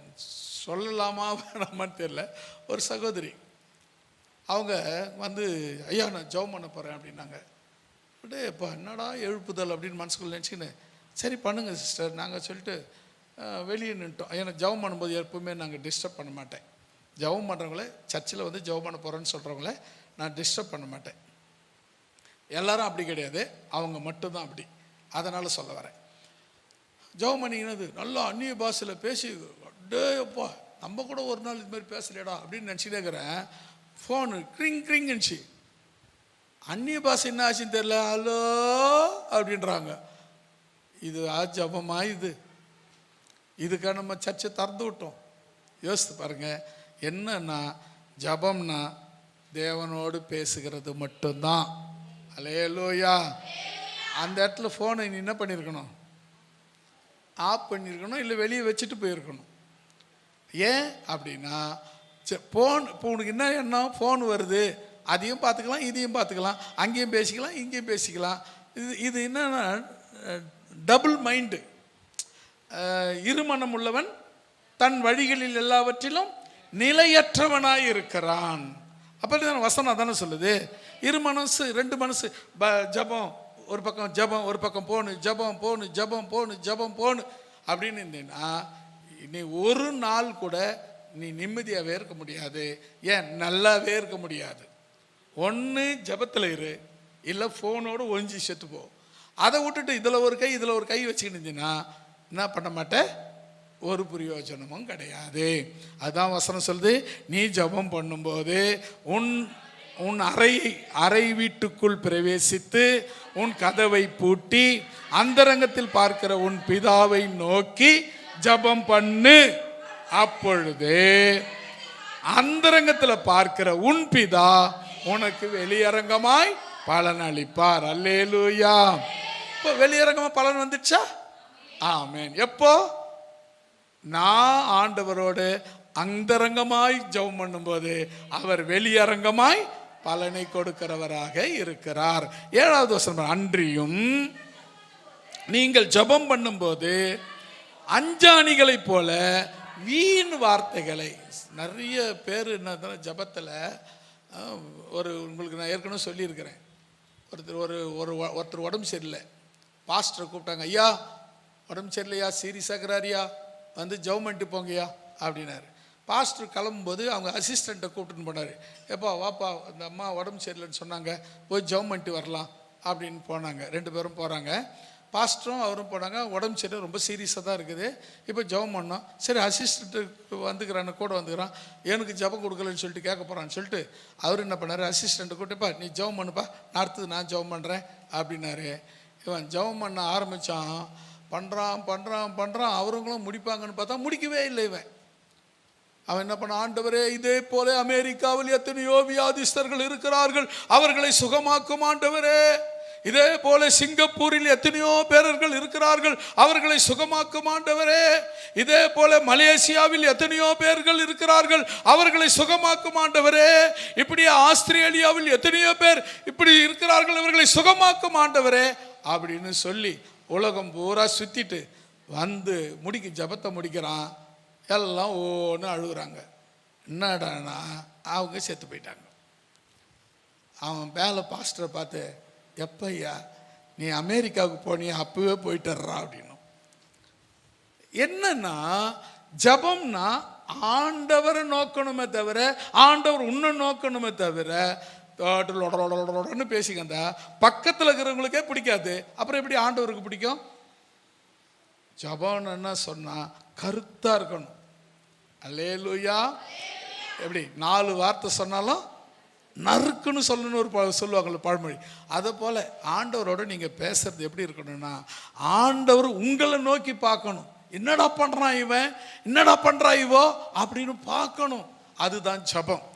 [SPEAKER 1] சொல்லலாமா வேணாமான்னு தெரியல, ஒரு சகோதரி அவங்க ஐயா நான் ஜபம் பண்ண போகிறேன் அப்படின்னாங்க. அப்படியே இப்போ என்னடா எழுப்புதல் அப்படின்னு மனசுக்குள்ள நினச்சிக்கின்னு, சரி பண்ணுங்க சிஸ்டர் நாங்கள் சொல்லிட்டு வெளியே நின்ட்டோம். ஏன்னா ஜபம் பண்ணும்போது எப்பவுமே நாங்கள் டிஸ்டர்ப் பண்ண மாட்டேன். ஜபம் பண்ணுறவங்கள சர்ச்சில் ஜபம் பண்ண போகிறேன்னு சொல்கிறவங்கள நான் டிஸ்டர்ப் பண்ண மாட்டேன். எல்லாரும் அப்படி கிடையாது, அவங்க மட்டும்தான் அப்படி. அதனால் சொல்ல வரேன். ஜபம் பண்ணிக்கினது நல்லா அந்நிய பாஷையில் பேசி, அப்பா நம்ம கூட ஒரு நாள் இது மாதிரி பேசலையடா அப்படின்னு நினச்சிட்டே இருக்கிறேன். ஃபோனு க்ரிங் க்ரிங்னுச்சு. அந்நிய பாஷை என்ன ஆச்சுன்னு தெரியல, ஹலோ அப்படின்றாங்க. இது ஜபமா? இதுக்காக நம்ம சர்ச்சை திறந்து விட்டோம். யோசித்து பாருங்க. என்னன்னா ஜபம்னா தேவனோடு பேசுகிறது மட்டும்தான். அல்லேலூயா. அந்த இடத்துல ஃபோனை நீ என்ன பண்ணியிருக்கணும்? ஆஃப் பண்ணியிருக்கணும், இல்லை வெளியே வச்சுட்டு போயிருக்கணும். ஏன் அப்படின்னா ஃபோன் இப்போ உனக்கு என்ன எண்ணம்? ஃபோன் வருது, அதையும் பார்த்துக்கலாம், இதையும் பார்த்துக்கலாம், அங்கேயும் பேசிக்கலாம், இங்கேயும் பேசிக்கலாம். இது என்னன்னா டபுள் மைண்டு. இருமனம் உள்ளவன் தன் வழிகளில் எல்லாவற்றிலும் நிலையற்றவனாய் இருக்கிறான். அப்படி வசனம் அதானே சொல்லுது. இரு மனசு, ரெண்டு மனசு. ஜபம் ஒரு பக்கம், ஜபம் ஒரு பக்கம் போகணும், ஜபம் போகணும், ஜபம் போகணும், ஜபம் போகணும் அப்படின்னு இருந்தீங்கன்னா நீ ஒரு நாள் கூட நீ நிம்மதியாகவே இருக்க முடியாது. ஏன்? நல்லாவே இருக்க முடியாது. ஒன்று ஜபத்தில் இரு, இல்லை ஃபோனோடு ஒழிஞ்சி செத்துப்போ. அதை விட்டுட்டு இதில் ஒரு கை இதில் ஒரு கை வச்சுக்கிட்டு இருந்தீங்கன்னா என்ன பண்ண மாட்டேன்? ஒரு பிரயோஜனமும் கிடையாது. அதுதான் வசனம் சொல்லுது. நீ ஜபம் பண்ணும்போது உன் அறை வீட்டுக்குள் பிரவேசித்து உன் கதவை பூட்டி அந்தரங்கத்தில் பார்க்கிற உன் பிதாவை நோக்கி ஜபம் பண்ணு. அப்பொழுது அந்தரங்கத்தில் பார்க்கிற உன் பிதா உனக்கு வெளியரங்கமாய் பலன் அளிப்பார். அல்லேலூயா. இப்போ வெளியரங்கமா பலன் வந்துச்சா? ஆமென். எப்போ? நான் ஆண்டவரோடு அந்தரங்கமாய் ஜெபம் பண்ணும்போது அவர் வெளியரங்கமாய் பலனை கொடுக்கிறவராக இருக்கிறார். 7வது வசனம், அன்றியும் நீங்கள் ஜெபம் பண்ணும்போது அஞ்சாணிகளை போல வீண் வார்த்தைகளை. நிறைய பேர் என்ன ஜெபத்தில் உங்களுக்கு நான் ஏற்கனவே சொல்லியிருக்கிறேன். ஒருத்தர் உடம்பு சரியில்லை, பாஸ்டரை கூப்பிட்டாங்க. ஐயா உடம்பு சரியில்லையா, சீரியஸாகிறாரியா, வந்து ஜெபம் பண்ணிட்டு போங்கய்யா அப்படின்னாரு. பாஸ்டர் கிளம்பும்போது அவங்க அசிஸ்டண்ட்டை கூப்பிட்டுன்னு போனார். எப்பா வாப்பா, அந்த அம்மா உடம்பு சரியில்லைன்னு சொன்னாங்க, போய் ஜெபம் பண்ணிட்டு வரலாம் அப்படின்னு போனாங்க. 2 பேரும் போகிறாங்க. பாஸ்டரும் அவரும் போனாங்க. உடம்பு சரியில்லை, ரொம்ப சீரியஸாக தான் இருக்குது, இப்போ ஜெபம் பண்ணோம். சரி அசிஸ்டண்ட்டு வந்துக்கிறான், கூட வந்துக்கிறான், எனக்கு ஜெபம் கொடுக்கலன்னு சொல்லிட்டு கேட்க போகிறான்னு சொல்லிட்டு அவர் என்ன பண்ணார், அசிஸ்டண்ட்டை கூப்பிட்டுப்பா நீ ஜெபம் பண்ணுப்பா, அடுத்தது நான் ஜெபம் பண்ணுறேன் அப்படின்னாரு. இவன் ஜெபம் பண்ண ஆரம்பித்தான். பண்ணுறான். அவருங்களும் முடிப்பாங்கன்னு பார்த்தா முடிக்கவே இல்லை. அவன் என்ன பண்ண, ஆண்டவரே இதே போல அமெரிக்காவில் எத்தனையோ வியாதிஸ்தர்கள் இருக்கிறார்கள், அவர்களை சுகமாக்கும் ஆண்டவரே. இதே போல சிங்கப்பூரில் எத்தனையோ பேரர்கள் இருக்கிறார்கள், அவர்களை சுகமாக்கும் ஆண்டவரே. இதே போல மலேசியாவில் எத்தனையோ பேர்கள் இருக்கிறார்கள், அவர்களை சுகமாக்கும் ஆண்டவரே. இப்படி ஆஸ்திரேலியாவில் எத்தனையோ பேர் இப்படி இருக்கிறார்கள், அவர்களை சுகமாக்கும் ஆண்டவரே அப்படின்னு சொல்லி உலகம் பூரா சுற்றிட்டு வந்து ஜபத்தை முடிக்கிறான். எல்லாம் ஒன்று அழுகுறாங்க. என்னடானா அவங்க செத்து போயிட்டாங்க. அவன் மேலே பாஸ்டரை பார்த்து, எப்பையா நீ அமெரிக்காவுக்கு போனியா, அப்பவே போயிட்டுறா அப்படின்னு. என்னன்னா ஜபம்னா ஆண்டவரை நோக்கணுமே தவிர, ஆண்டவர் உன்னை நோக்கணுமே தவிர லொடன்னு பேசிக்கந்தா பக்கத்தில் இருக்கிறவங்களுக்கே பிடிக்காது. அப்புறம் எப்படி ஆண்டவருக்கு பிடிக்கும்? ஜபம்னு என்ன சொன்னா கருத்தா இருக்கணும். அல்லேலூயா. எப்படி 4 வார்த்தை சொன்னாலும் நறுக்குன்னு சொல்லணும்னு ஒரு சொல்லுவாங்கள்ல பழமொழி. அதை போல் ஆண்டவரோட நீங்கள் பேசுறது எப்படி இருக்கணும்னா, ஆண்டவர் உங்களை நோக்கி பார்க்கணும். என்னடா பண்ணுறான் இவன், என்னடா பண்ணுறா இவோ அப்படின்னு பார்க்கணும். அதுதான் ஜபம்.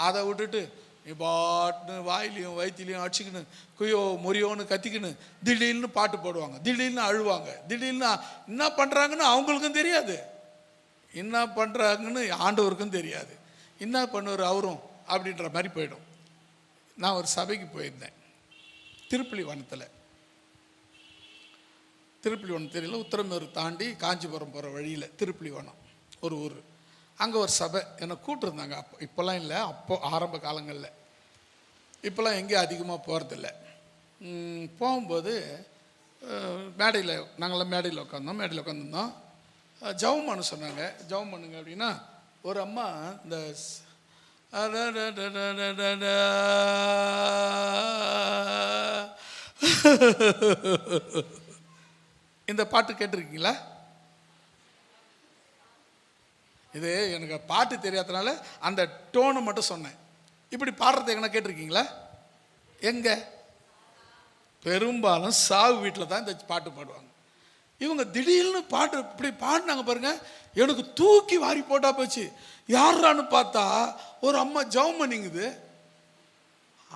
[SPEAKER 1] அதை விட்டுட்டு நீ பாட்டுன்னு வாயிலையும் வயிற்றுலையும் அடிச்சுக்கின்னு குயோ முறியோன்னு கத்திக்கின்னு திடீர்னு பாட்டு போடுவாங்க, திடீர்னு அழுவாங்க, திடீர்னு என்ன பண்ணுறாங்கன்னு அவங்களுக்கும் தெரியாது, என்ன பண்ணுறாங்கன்னு ஆண்டவருக்கும் தெரியாது, என்ன பண்ணுவார் அவரும் அப்படின்ற மாதிரி போயிடும். நான் ஒரு சபைக்கு போயிருந்தேன் திருப்புலிவனத்தில். திருப்புலிவனம் தெரியல, உத்தரமேரூர் தாண்டி காஞ்சிபுரம் போகிற வழியில் திருப்புலிவனம் ஒரு ஊர். அங்கே ஒரு சபை என்னை கூப்பிட்டுருந்தாங்க. இப்போல்லாம் இல்லை, அப்போ ஆரம்ப காலங்களில். இப்போல்லாம் எங்கேயும் அதிகமாக போகிறதில்ல. போகும்போது மேடையில் நாங்களாம் மேடையில் உட்காந்துருந்தோம். ஜெபம் பண்ண சொன்னாங்க. ஜெபம் பண்ணுங்க அப்படின்னா ஒரு அம்மா இந்த இந்த பாட்டு கேட்டிருக்கீங்களா? இது எனக்கு பாட்டு தெரியாதனால அந்த டோனை மட்டும் சொன்னேன். இப்படி பாடுறது எங்கன்னா கேட்டிருக்கீங்களா? எங்க பெரும்பாலும் சாவு வீட்டில் தான் இந்த பாட்டு பாடுவாங்க. இவங்க திடீர்னு பாட்டு இப்படி பாடினாங்க பாருங்க, எனக்கு தூக்கி வாரி போட்டா போச்சு. யாரான்னு பார்த்தா ஒரு அம்மா ஜெபம் பண்ணிங்குது.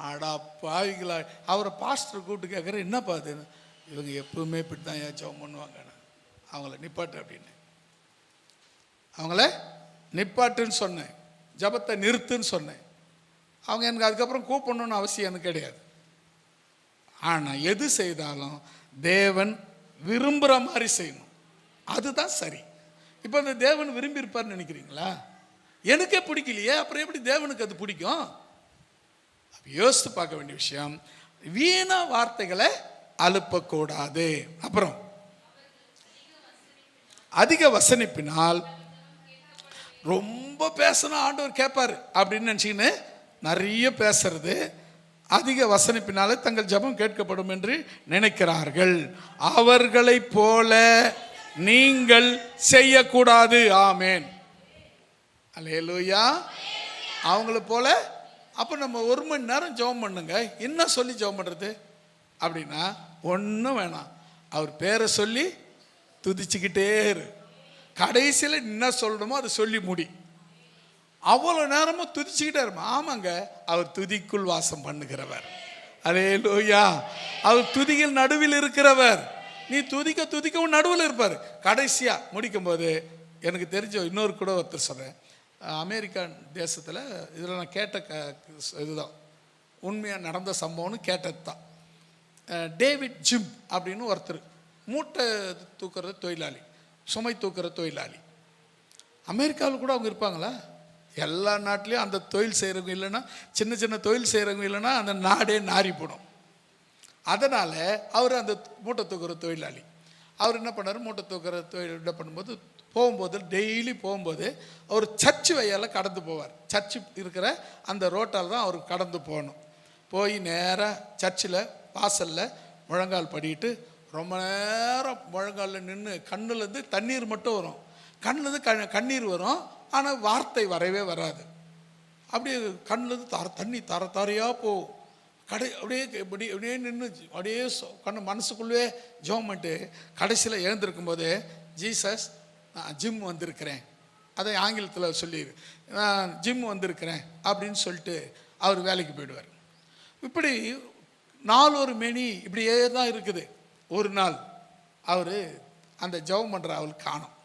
[SPEAKER 1] ஆடா பாவிங்களா. அவரை பாஸ்டர் கூப்பிட்டு கேட்குறேன், என்ன பார்த்து, இவங்க எப்பவுமே இப்படி தான் ஏன் ஜெபம் பண்ணுவாங்க, அவங்கள நிப்பாட்டு அப்படின்னு. அவங்கள நிப்பாட்டுன்னு சொன்னேன், ஜபத்தை நிறுத்துன்னு சொன்னேன். அவங்க எனக்கு அதுக்கப்புறம் கூப்பிடணும்னு அவசியம் எனக்கு கிடையாது. ஆனால் எது செய்தாலும் தேவன் விரும்புகிற மாதிரி செய்யணும், அதுதான் சரி. இப்போ அந்த தேவன் விரும்பி இருப்பார்னு நினைக்கிறீங்களா? எனக்கே பிடிக்கலையே, அப்புறம் எப்படி தேவனுக்கு அது பிடிக்கும்? யோசித்து பார்க்க வேண்டிய விஷயம். வீணா வார்த்தைகளை அலுப்பக்கூடாது. அப்புறம் அதிக வசனிப்பினால், ரொம்ப பேசணும் ஆண்டவர் கேட்பாரு அப்படின்னு நினச்சிக்கின்னு நிறைய பேசுறது, அதிக வசனிப்பினாலே தங்கள் ஜெபம் கேட்கப்படும் என்று நினைக்கிறார்கள். அவர்களை போல நீங்கள் செய்யக்கூடாது. ஆமேன். அல்லேலூயா. அவங்கள போல. அப்போ நம்ம 1 மணி நேரம் ஜெபம் பண்ணுங்க. என்ன சொல்லி ஜெபம் பண்ணுறது அப்படின்னா ஒன்றும் வேணாம், அவர் பேரை சொல்லி துதிச்சுக்கிட்டே இரு. கடைசியில் என்ன சொல்லணுமோ அதை சொல்லி முடி. அவ்வளோ நேரமும் துதிச்சுக்கிட்டே இருப்பான். ஆமாங்க, அவர் துதிக்குள் வாசம் பண்ணுகிறவர். அல்லேலூயா. அவர் துதியில் நடுவில் இருக்கிறவர். நீ துதிக்க துதிக்கவும் நடுவில் இருப்பார். கடைசியாக முடிக்கும் போது எனக்கு தெரிஞ்ச இன்னொரு கூட ஒருத்தர் சொல்கிறேன். அமெரிக்கா தேசத்தில் இதில் நான் கேட்ட இதுதான் உண்மையாக நடந்த சம்பவம்னு கேட்டது தான். டேவிட் ஜிம் அப்படின்னு ஒருத்தர், மூட்டை தூக்குற தொழிலாளி, சுமை தூக்குற தொழிலாளி. அமெரிக்காவில் கூட அவங்க இருப்பாங்களா? எல்லா நாட்டிலையும் அந்த தொழில் செய்கிறவங்க இல்லைன்னா, சின்ன சின்ன தொழில் செய்கிறவங்க இல்லைன்னா அந்த நாடே நாரி போடும். அதனால் அவர் அந்த மூட்டை தூக்குற தொழிலாளி. அவர் என்ன பண்ணார், மூட்டை தூக்குற தொழில் பண்ணும்போது போகும்போது டெய்லி போகும்போது அவர் சர்ச்சு வழியால் கடந்து போவார். சர்ச்சு இருக்கிற அந்த ரோட்டால் தான் அவர் கடந்து போகணும். போய் நேராக சர்ச்சில் வாசலில் முழங்கால் படிட்டு ரொம்ப நேரம் முழங்காலில் நின்று கண்ணுலேருந்து தண்ணீர் மட்டும் வரும். கண்ணுலேருந்து கண்ணீர் வரும், ஆனால் வார்த்தை வரவே வராது. அப்படியே கண்ணுலேருந்து தண்ணி தாரையாக போகும். அப்படியே அப்படியே நின்று அப்படியே கண்ணு மனசுக்குள்ளே ஜெபம் பண்ணிட்டு கடைசியில் எழுந்திருக்கும் போது, ஜீசஸ் நான் ஜிம் வந்திருக்கிறேன், அதை ஆங்கிலத்தில் சொல்லி நான் ஜிம் வந்திருக்கிறேன் அப்படின்னு சொல்லிட்டு அவர் வேலைக்கு போயிடுவார். இப்படி நாலொரு மேனி இப்படியே தான் இருக்குது. ஒரு நாள் அவர் அந்த ஜெபம் பண்ணுற அவளுக்கு காணும்.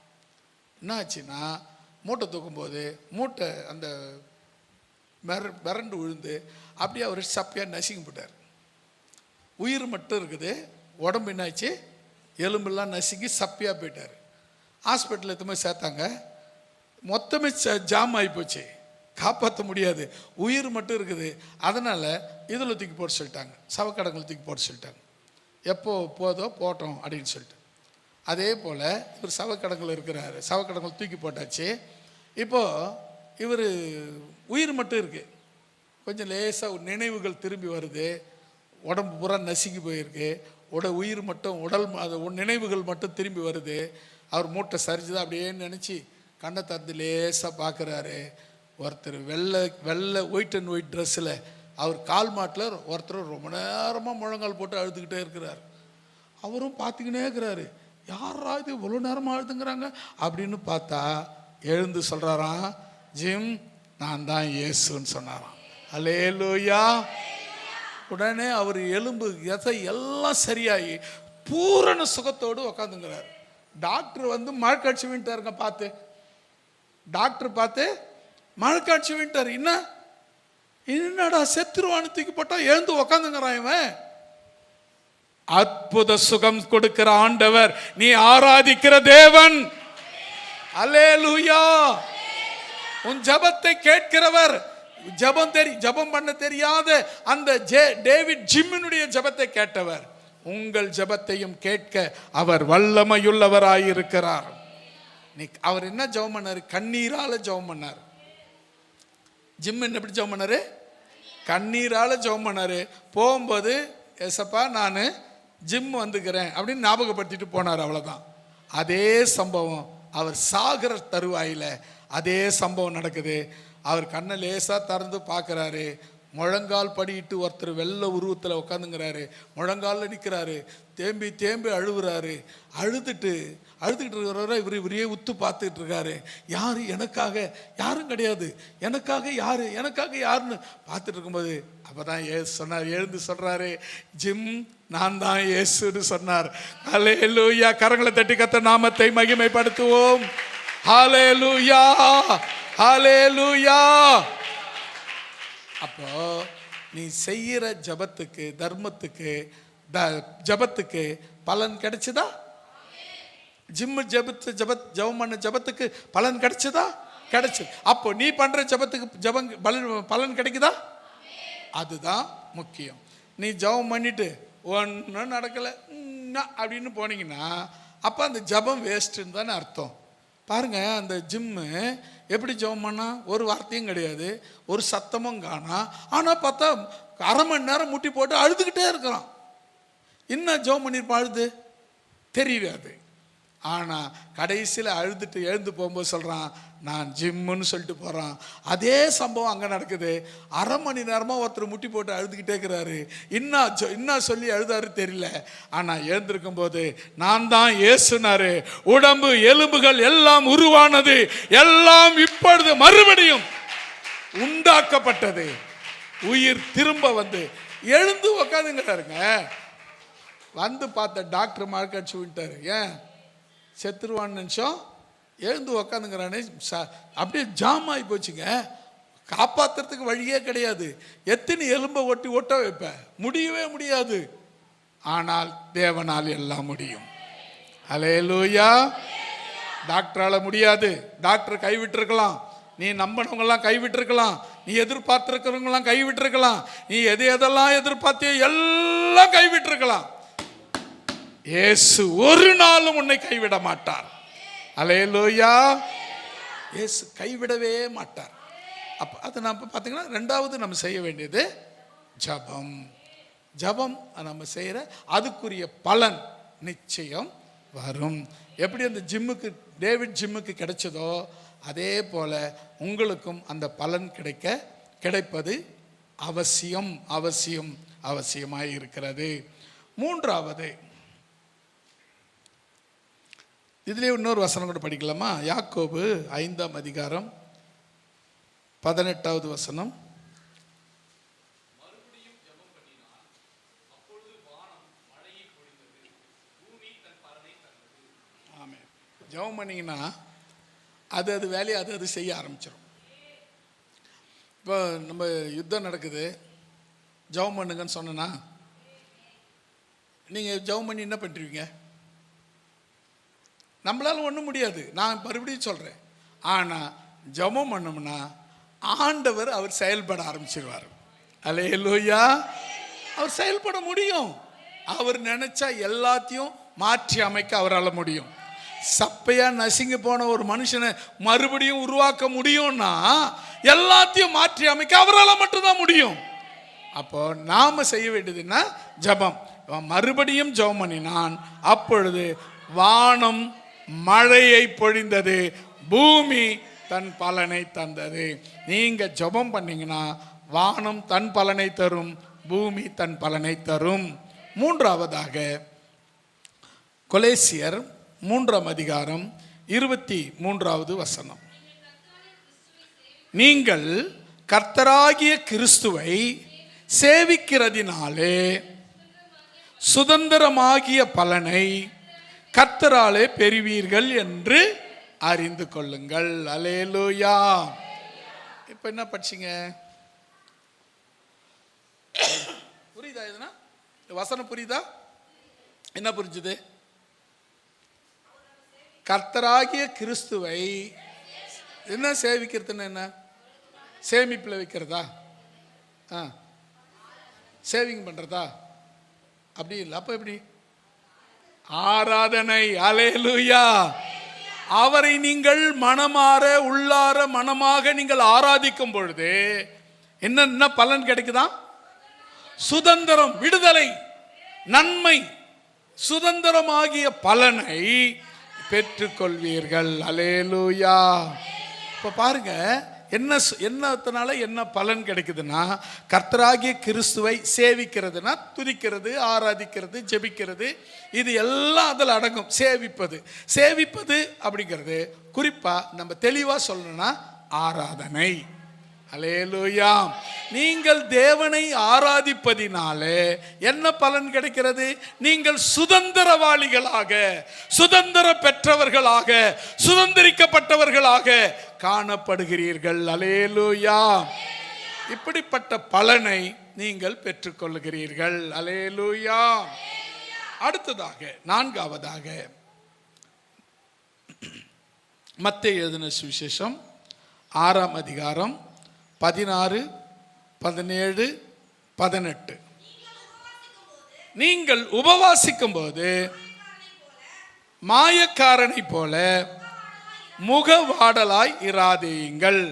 [SPEAKER 1] என்ன ஆச்சுன்னா, மூட்டை தூக்கும்போது மூட்டை அந்த மிரண்டு விழுந்து அப்படியே அவர் சப்பையாக நசுங்கி போட்டார். உயிர் மட்டும் இருக்குது, உடம்பு என்னாச்சு, எலும்பெல்லாம் நசுங்கி சப்பையாக போயிட்டார். ஹாஸ்பிட்டலில் எத்தனை சேர்த்தாங்க, மொத்தமே ஜாம் ஆகிப்போச்சு, காப்பாற்ற முடியாது, உயிர் மட்டும் இருக்குது. அதனால் இதில் தூக்கி போட்டு சொல்லிட்டாங்க, சவக்கடங்களை தூக்கி போட்டு சொல்லிட்டாங்க. எப்போ போதோ போட்டோம் அப்படின்னு சொல்லிட்டு. அதே போல் இவர் சவக்கடங்கள் இருக்கிறாரு, சவக்கடங்கள் தூக்கி போட்டாச்சு. இப்போது இவர் உயிர் மட்டும் இருக்குது, கொஞ்சம் லேசாக நினைவுகள் திரும்பி வருது, உடம்பு பூரா நசுங்கி போயிருக்கு, உயிர் மட்டும் உடல் அது நினைவுகள் மட்டும் திரும்பி வருது. அவர் மூட்டை சரிஞ்சுதான் அப்படியே நினச்சி கண்ணை திறந்து லேசாக பார்க்குறாரு. ஒருத்தர் வெள்ளை ஒயிட் அண்ட் ஒயிட் ட்ரெஸ்ஸில் அவர் கால் மாட்டில் ஒருத்தர் ரொம்ப நேரமாக முழங்கால் போட்டு அழுதுகிட்டே இருக்கிறார். அவரும் பார்த்துக்கினே இருக்கிறாரு, யாரா இது இவ்வளோ நேரமாக அழுதுங்கிறாங்க அப்படின்னு பார்த்தா எழுந்து சொல்கிறாராம், ஜிம் நான் தான் இயேசுன்னு சொன்னாராம். அல்லேலூயா. உடனே அவர் எலும்பு எதை எல்லாம் சரியாகி பூரண சுகத்தோடு உக்காந்துங்கிறார். டாக்டர் வந்து மழைக்காட்சி விட்டாருங்க, பார்த்து டாக்டர் பார்த்து மழைக்காட்சி விட்டார். என்னடா செத்துருவான்னு தூக்கி போட்டா எழுந்து உக்காந்துங்கிறான் இவன். அற்புத சுகம் கொடுக்கிற ஆண்டவர் நீ ஆராதிக்கிற தேவன். அல்லேலூயா. உன் ஜபத்தை கேட்கிறவர். ஜபம் பண்ண தெரியாத அந்த டேவிட் ஜிம்மினுடைய ஜபத்தை கேட்டவர் உங்கள் ஜபத்தையும் கேட்க அவர் வல்லமையுள்ளவராயிருக்கிறார். அவர் என்ன ஜபம் பண்ணாரு? கண்ணீரால ஜபம் பண்ணார். ஜிம் என்ன எப்படி ஜபம் பண்ணாரு? கண்ணீரால ஜபம் பண்ணாரு. போகும்போது ஏசப்பா நான் ஜிம் வந்துக்கிறேன் அப்படின்னு ஞாபகப்படுத்திட்டு போனார், அவ்வளோதான். அதே சம்பவம் அவர் சாகர தருவாயில் அதே சம்பவம் நடக்குது. அவர் கண்ணை லேசாக திறந்து பார்க்குறாரு, முழங்கால் படிட்டு ஒருத்தர் வெள்ளை உருவத்தில் உட்காந்துங்கிறாரு, முழங்காலில் நிற்கிறாரு, தேம்பி தேம்பி அழுகுறாரு. அழுதுகிட்டு இருக்கிறவரை இவரையே உத்து பார்த்துக்கிட்டு இருக்காரு. யார் எனக்காக? யாரும் கிடையாது, எனக்காக யாருன்னு பார்த்துட்டு இருக்கும்போது அப்போ தான் சொன்னார், எழுந்து சொல்கிறாரு, ஜிம் நான் தான் இயேசுன்னு சொன்னார். ஹல்லேலூயா. கரங்களை தட்டி கர்த்தர் நாமத்தை மகிமைப்படுத்துவோம். ஹல்லேலூயா, ஹல்லேலூயா. அப்போ நீ செய்கிற ஜபத்துக்கு, தர்மத்துக்கு, ஜபத்துக்கு பலன் கிடைச்சதா? ஜபம் பண்ண ஜபத்துக்கு பலன் கிடைச்சதா? கிடைச்சது. அப்போ நீ பண்ற ஜபத்துக்கு பலன் கிடைக்குதா? அதுதான் முக்கியம். நீ ஜபம் பண்ணிட்டு ஒன்றும் நடக்கலை அப்படின்னு போனீங்கன்னா அப்போ அந்த ஜபம் வேஸ்ட்டுன்னு தானே அர்த்தம். பாருங்க, அந்த ஜிம்மு எப்படி ஜெபம் பண்ணா? ஒரு வார்த்தையும் கிடையாது, ஒரு சத்தமும் காணா. ஆனால் பார்த்தா அரை மணி நேரம் முட்டி போட்டு அழுதுகிட்டே இருக்கிறான். என்ன ஜெபம் பண்ணியிருப்பான்? அழுது தெரியாது. ஆனால் கடைசியில் அழுதுட்டு எழுந்து போகும்போது சொல்கிறான், நான் ஜிம்முன்னு சொல்லிட்டு போகிறான். அதே சம்பவம் அங்கே நடக்குது. அரை மணி நேரமாக ஒருத்தர் முட்டி போட்டு அழுதுகிட்டே இருக்கிறாரு. என்ன சொல்லி அழுதாரு தெரியல. ஆனால் எழுந்திருக்கும் போது நான் தான் இயேசுனாரு. உடம்பு எலும்புகள் எல்லாம் உருவானது, எல்லாம் இப்பொழுது மறுபடியும் உண்டாக்கப்பட்டது. உயிர் திரும்ப வந்து எழுந்து உக்காந்துங்கிறாருங்க. வந்து பார்த்த டாக்டர் மார்க்கெட் விட்டாரு. ஏன் செத்துருவான்னு நினைச்சோம், எழுந்து உக்காந்துங்கிறானே. அப்படியே ஜாம் ஆகி போச்சுங்க. காப்பாத்துறதுக்கு வழியே கிடையாது. எத்தனை எலும்பை ஒட்டி ஒட்ட வைப்ப, முடியவே முடியாது. ஆனால் தேவனால் எல்லாம் முடியும். அல்லேலூயா. டாக்டரால முடியாது. டாக்டர் கைவிட்டிருக்கலாம், நீ நம்பினவங்கெல்லாம் கைவிட்டிருக்கலாம், நீ எதிர்பார்த்திருக்கிறவங்கெல்லாம் கைவிட்டிருக்கலாம், நீ எதெல்லாம் எதிர்பார்த்தியோ எல்லாம் கைவிட்டிருக்கலாம். இயேசு ஒரு நாளும் உன்னை கைவிட மாட்டார். அல்லேலூயா. இயேசு கைவிடவே மாட்டார். அப்போ அது நம்ம பார்த்தீங்கன்னா ரெண்டாவது நம்ம செய்ய வேண்டியது ஜபம். ஜபம் நம்ம செய்கிற அதுக்குரிய பலன் நிச்சயம் வரும். எப்படி அந்த டேவிட் ஜிம்முக்கு கிடைச்சதோ அதே போல உங்களுக்கும் அந்த பலன் கிடைப்பது அவசியம் அவசியம் அவசியமாய் இருக்கிறது. மூன்றாவது, இதுலேயே இன்னொரு வசனம் கூட படிக்கலாமா? யாக்கோபு 5ஆம் அதிகாரம் 18வது வசனம். ஆமென். ஜெபம் பண்ணீங்கன்னா அது வேலையை அது செய்ய ஆரம்பிச்சிடும். இப்போ நம்ம யுத்தம் நடக்குது, ஜெபம் பண்ணுங்கன்னு சொன்னா நீங்கள் ஜெபம் பண்ணி என்ன பண்ணுறீங்க? நம்மளால ஒன்றும் முடியாது. நான் மறுபடியும் சொல்கிறேன். ஆனால் ஜெபம் பண்ணோம்னா ஆண்டவர் அவர் செயல்பட ஆரம்பிச்சிருவார். அல்லேலூயா. அவர் செயல்பட முடியும். அவர் நினைச்சா எல்லாத்தையும் மாற்றி அமைக்க அவரால் முடியும். சப்பையா நசுங்கி போன ஒரு மனுஷனை மறுபடியும் உருவாக்க முடியும்னா எல்லாத்தையும் மாற்றி அமைக்க அவரால் மட்டும்தான் முடியும். அப்போ நாம செய்ய வேண்டியதுன்னா ஜபம். மறுபடியும் ஜெபம் பண்ணினான், அப்பொழுது வானம் மழையை பொழிந்தது, பூமி தன் பலனை தந்தது. நீங்க ஜெபம் பண்ணீங்கன்னா வானம் தன் பலனை தரும், பூமி தன் பலனை தரும். மூன்றாவதாக கொலேசியர் 3ஆம் அதிகாரம் 23வது வசனம். நீங்கள் கர்த்தராகிய கிறிஸ்துவை சேவிக்கிறதினாலே சுதந்திரமாகிய பலனை கர்த்தராலே பெறுவீர்கள் என்று அறிந்து கொள்ளுங்கள். அல்லேலூயா. இப்ப என்ன படிச்சீங்க? புரியுதா? இதுனா வசனம் புரியுதா? என்ன புரிஞ்சுது? கர்த்தராகிய கிறிஸ்துவை என்ன சேவிக்கிறதுன்னு என்ன? சேமிப்பில் வைக்கிறதா? சேவிங் பண்றதா? அப்படி இல்லை. அப்ப எப்படி? ஆராதனை. அல்லேலூயா. அவரை நீங்கள் மனமாற உள்ளார மனமாக நீங்கள் ஆராதிக்கும் பொழுது என்ன பலன் கிடைக்குதா? சுதந்திரம், விடுதலை, நன்மை, சுதந்திரமாகிய பலனை பெற்றுக்கொள்வீர்கள். அல்லேலூயா. இப்ப பாருங்க, என்னத்தினால என்ன பலன் கிடைக்குதுன்னா, கர்த்தராகிய கிறிஸ்துவை சேவிக்கிறதுனா துதிக்கிறது, ஆராதிக்கிறது, ஜெபிக்கிறது, இது எல்லாம் அதில் அடங்கும். சேவிப்பது அப்படிங்கிறது குறிப்பா நம்ம தெளிவா சொல்லணும்னா ஆராதனை. அல்லேலூயா. நீங்கள் தேவனை ஆராதிப்பதினாலே என்ன பலன் கிடைக்கிறது? நீங்கள் சுதந்திரவாளிகளாக, சுதந்திர பெற்றவர்களாக, சுதந்திரிக்கப்பட்டவர்களாக காணப்படுகிறீர்கள். அல்லேலூயா. இப்படிப்பட்ட பலனை நீங்கள் பெற்றுக்கொள்கிறீர்கள். அல்லேலூயா. அடுத்ததாக, நான்காவதாக, மத்தேயு எழுதின சுவிசேஷம் 6ஆம் அதிகாரம் 16, 17, 18. நீங்கள் உபவாசிக்கும் போது மாயக்காரனை போல முகவாடலாய் இராதேயுங்கள்.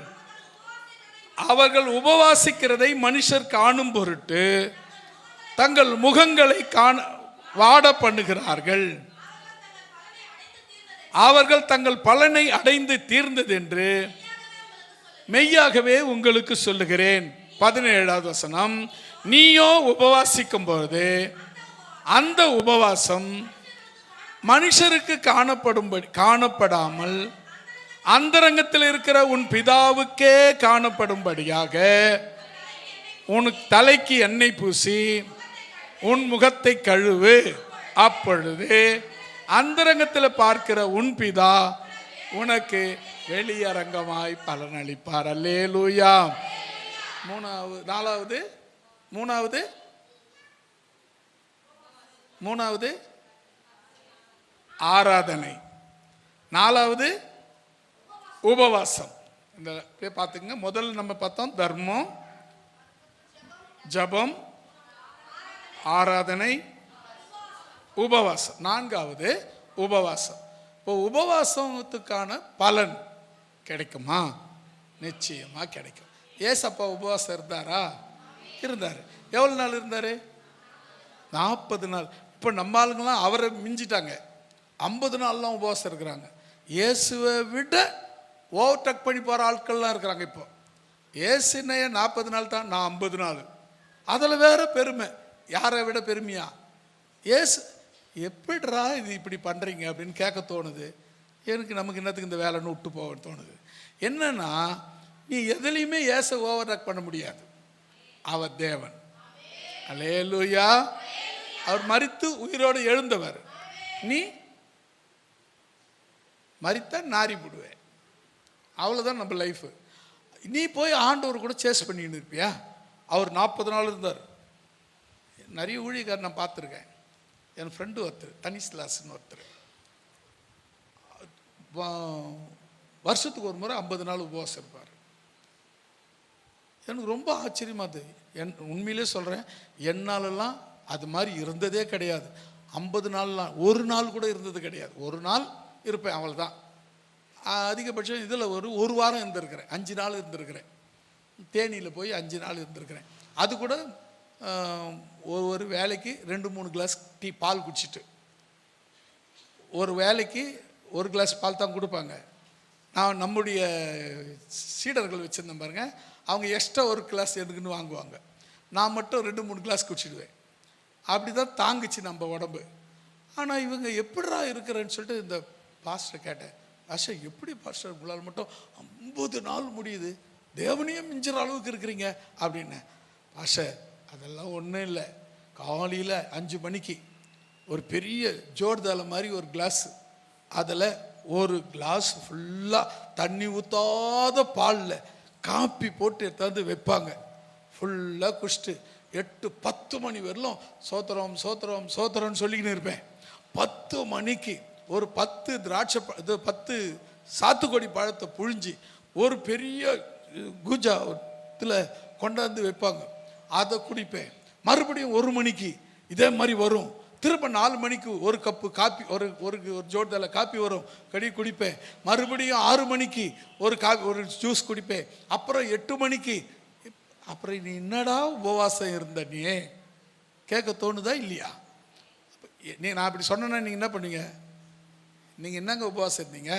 [SPEAKER 1] அவர்கள் உபவாசிக்கிறதை மனுஷர் காணும் பொருட்டு தங்கள் முகங்களை வாட பண்ணுகிறார்கள். அவர்கள் தங்கள் பலனை அடைந்து தீர்ந்தது என்று மெய்யாகவே உங்களுக்கு சொல்லுகிறேன். 17வது வசனம். நீயோ உபவாசிக்கும் போது அந்த உபவாசம் மனுஷருக்கு காணப்படாமல் அந்தரங்கத்தில் இருக்கிற உன் பிதாவுக்கே காணப்படும்படியாக உன் தலைக்கு எண்ணெய் பூசி உன் முகத்தை கழுவு. அப்பொழுது அந்தரங்கத்தில் பார்க்கிற உன் பிதா உனக்கு வெளியரங்கமாய் பலனளிப்பார். அல்லேலூயா. மூணாவது ஆராதனை, நாலாவது உபவாசம். இந்த பார்த்துங்க. முதல்ல நம்ம பார்த்தோம் தர்மம், ஜபம், ஆராதனை, உபவாசம். நான்காவது உபவாசம். இப்போ உபவாசத்துக்கான பலன் கிடைக்குமா? நிச்சயமா கிடைக்கும். ஏசப்பா உபவாசம் இருந்தாரா? இருந்தார். எவ்வளவு நாள் இருந்தாரு? 40 நாள். இப்போ நம்ம ஆளுங்கெல்லாம் அவரை மிஞ்சிட்டாங்க. 50 நாள்லாம் உபவாசம் இருக்கிறாங்க. இயேசுவை விட ஓவர்டேக் பண்ணி போகிற ஆட்கள்லாம் இருக்கிறாங்க. இப்போ இயேசுனைய 40 நாள் தான், நான் 50 நாள். அதில் வேற பெருமை. யாரை விட பெருமையா? இயேசு எப்படிரா இது இப்படி பண்ணுறீங்க அப்படின்னு கேட்க தோணுது. நமக்கு என்னத்துக்கு இந்த வேலைன்னு விட்டு போக தோணுது. என்னன்னா, நீ எதுலையுமே இயேசு ஓவர்டேக் பண்ண முடியாது. அவர் தேவன். அல்லேலூயா. அவர் மரித்து உயிரோடு எழுந்தவர். நீ மரித்த நாரி போடுவேன். அவ்வளோதான் நம்ம லைஃபு. நீ போய் ஆண்டவர் கூட சேஸ் பண்ணின்னு இருப்பியா? அவர் 40 நாள் இருந்தார். நிறைய ஊழியக்காரர் நான் பார்த்துருக்கேன். என் ஃப்ரெண்டு ஒருத்தர், தனிஸ்லாஸ்ன்னு ஒருத்தர், வருஷத்துக்கு ஒரு முறை 50 நாள் உபவாசம் இருப்பார். எனக்கு ரொம்ப ஆச்சரியமா அது. உண்மையிலே சொல்கிறேன், என்னாலெல்லாம் அது மாதிரி இருந்ததே கிடையாது. 50 நாள்லாம் ஒரு நாள் கூட இருந்தது கிடையாது. ஒரு நாள் இருப்பேன், அவ்வளோதான். அதிகபட்சம் இதில் ஒரு வாரம் இருந்திருக்கிறேன். 5 நாள் இருந்திருக்கிறேன். தேனியில் போய் 5 நாள் இருந்திருக்கிறேன். அது கூட ஒரு வேலைக்கு 2-3 கிளாஸ் பால் குடிச்சிட்டு, ஒரு வேலைக்கு 1 கிளாஸ் பால் தான் கொடுப்பாங்க. நான் நம்முடைய சீடர்கள் வச்சுருந்தேன் பாருங்க, அவங்க எக்ஸ்ட்ரா 1 கிளாஸ் எடுக்குன்னு வாங்குவாங்க. நான் மட்டும் 2-3 கிளாஸ் குடிச்சிடுவேன். அப்படி தான் தாங்குச்சு நம்ம உடம்பு. ஆனால் இவங்க எப்படிரா இருக்கிறேன்னு சொல்லிட்டு இந்த பாஸ்டர் கேட்டேன். பாஸ்டர், எப்படி பாஸ்டர் உங்களால் மட்டும் 50 நாள் முடியுது, தேவனையே மிஞ்சுற அளவுக்கு இருக்கிறீங்க அப்படின்னு. பாஸ்டர், அதெல்லாம் ஒன்றும் இல்லை. காலையில் 5 மணிக்கு ஒரு பெரிய ஜோர்தால மாதிரி ஒரு கிளாஸ், அதில் 1 கிளாஸ் ஃபுல்லாக தண்ணி ஊற்றாத பாலில் காப்பி போட்டு எடுத்தாந்து வைப்பாங்க. ஃபுல்லாக குடிச்சிட்டு 8-10 மணி வரலும் சோத்திரம் சோத்திரம் சோத்திரம்னு சொல்லிக்கின்னு இருப்பேன். 10 மணிக்கு ஒரு 10 திராட்சை 10 சாத்துக்கொடி பழத்தை புழிஞ்சி ஒரு பெரிய கூஜாத்தில் கொண்டாந்து வைப்பாங்க. அதை குடிப்பேன். மறுபடியும் 1 மணிக்கு இதே மாதிரி வரும். திரும்ப 4 மணிக்கு 1 கப்பு காப்பி, ஒரு ஜோர்தால காப்பி வரும், குடிப்பேன். மறுபடியும் 6 மணிக்கு ஒரு ஜூஸ் குடிப்பேன். அப்புறம் 8 மணிக்கு. அப்புறம் நீ என்னடா உபவாசம் இருந்த நீ கேட்க தோணுதா இல்லையா? நான் அப்படி சொன்னேன்னா நீங்கள் என்ன பண்ணீங்க? நீங்கள் என்னங்க உபவாசம் இருந்தீங்க?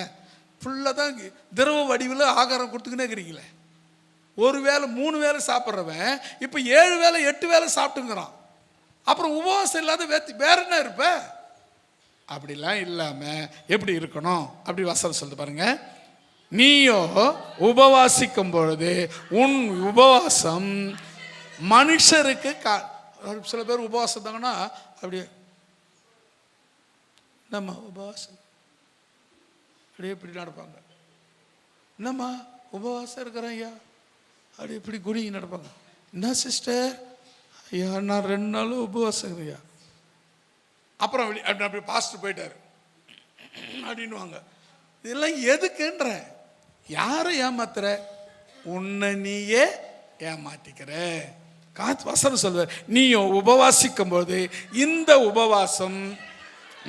[SPEAKER 1] ஃபுல்லாக தான் திரவ வடிவில் ஆகாரம் கொடுத்துக்கினே இருக்கிறீங்களே. ஒரு வேளை 3 வேளை சாப்பிட்றவன் இப்போ 7 வேளை 8 வேளை சாப்பிட்டுங்கிறான். அப்புறம் உபவாசம் இல்லாத வேற என்ன இருப்ப? அப்படிலாம் இல்லாமல் எப்படி இருக்கணும்? அப்படி வசனம் சொல்லுது பாருங்க. நீயோ உபவாசிக்கும் பொழுது உன் உபவாசம் மனுஷருக்கு சில பேர் உபவாசம் தாங்கன்னா அப்படியே நம்ம உபவாசம் அப்படியே இப்படி நடப்பாங்க. என்னம்மா உபவாசம் இருக்கிறேன் ஐயா, அப்படி இப்படி குனிங்கி நடப்பாங்க. என்ன சிஸ்டர்? ஐயா நான் 2 நாள் உபவாசம் ஐயா. அப்புறம் அப்படி பாஸ்டர் போயிட்டாரு அப்படின்வாங்க. இதெல்லாம் எதுக்குன்ற? யாரை ஏமாத்துற? உன்னை நீயே ஏமாத்திக்கிற. வசனம் சொல்ற, நீயும் உபவாசிக்கும் போது இந்த உபவாசம்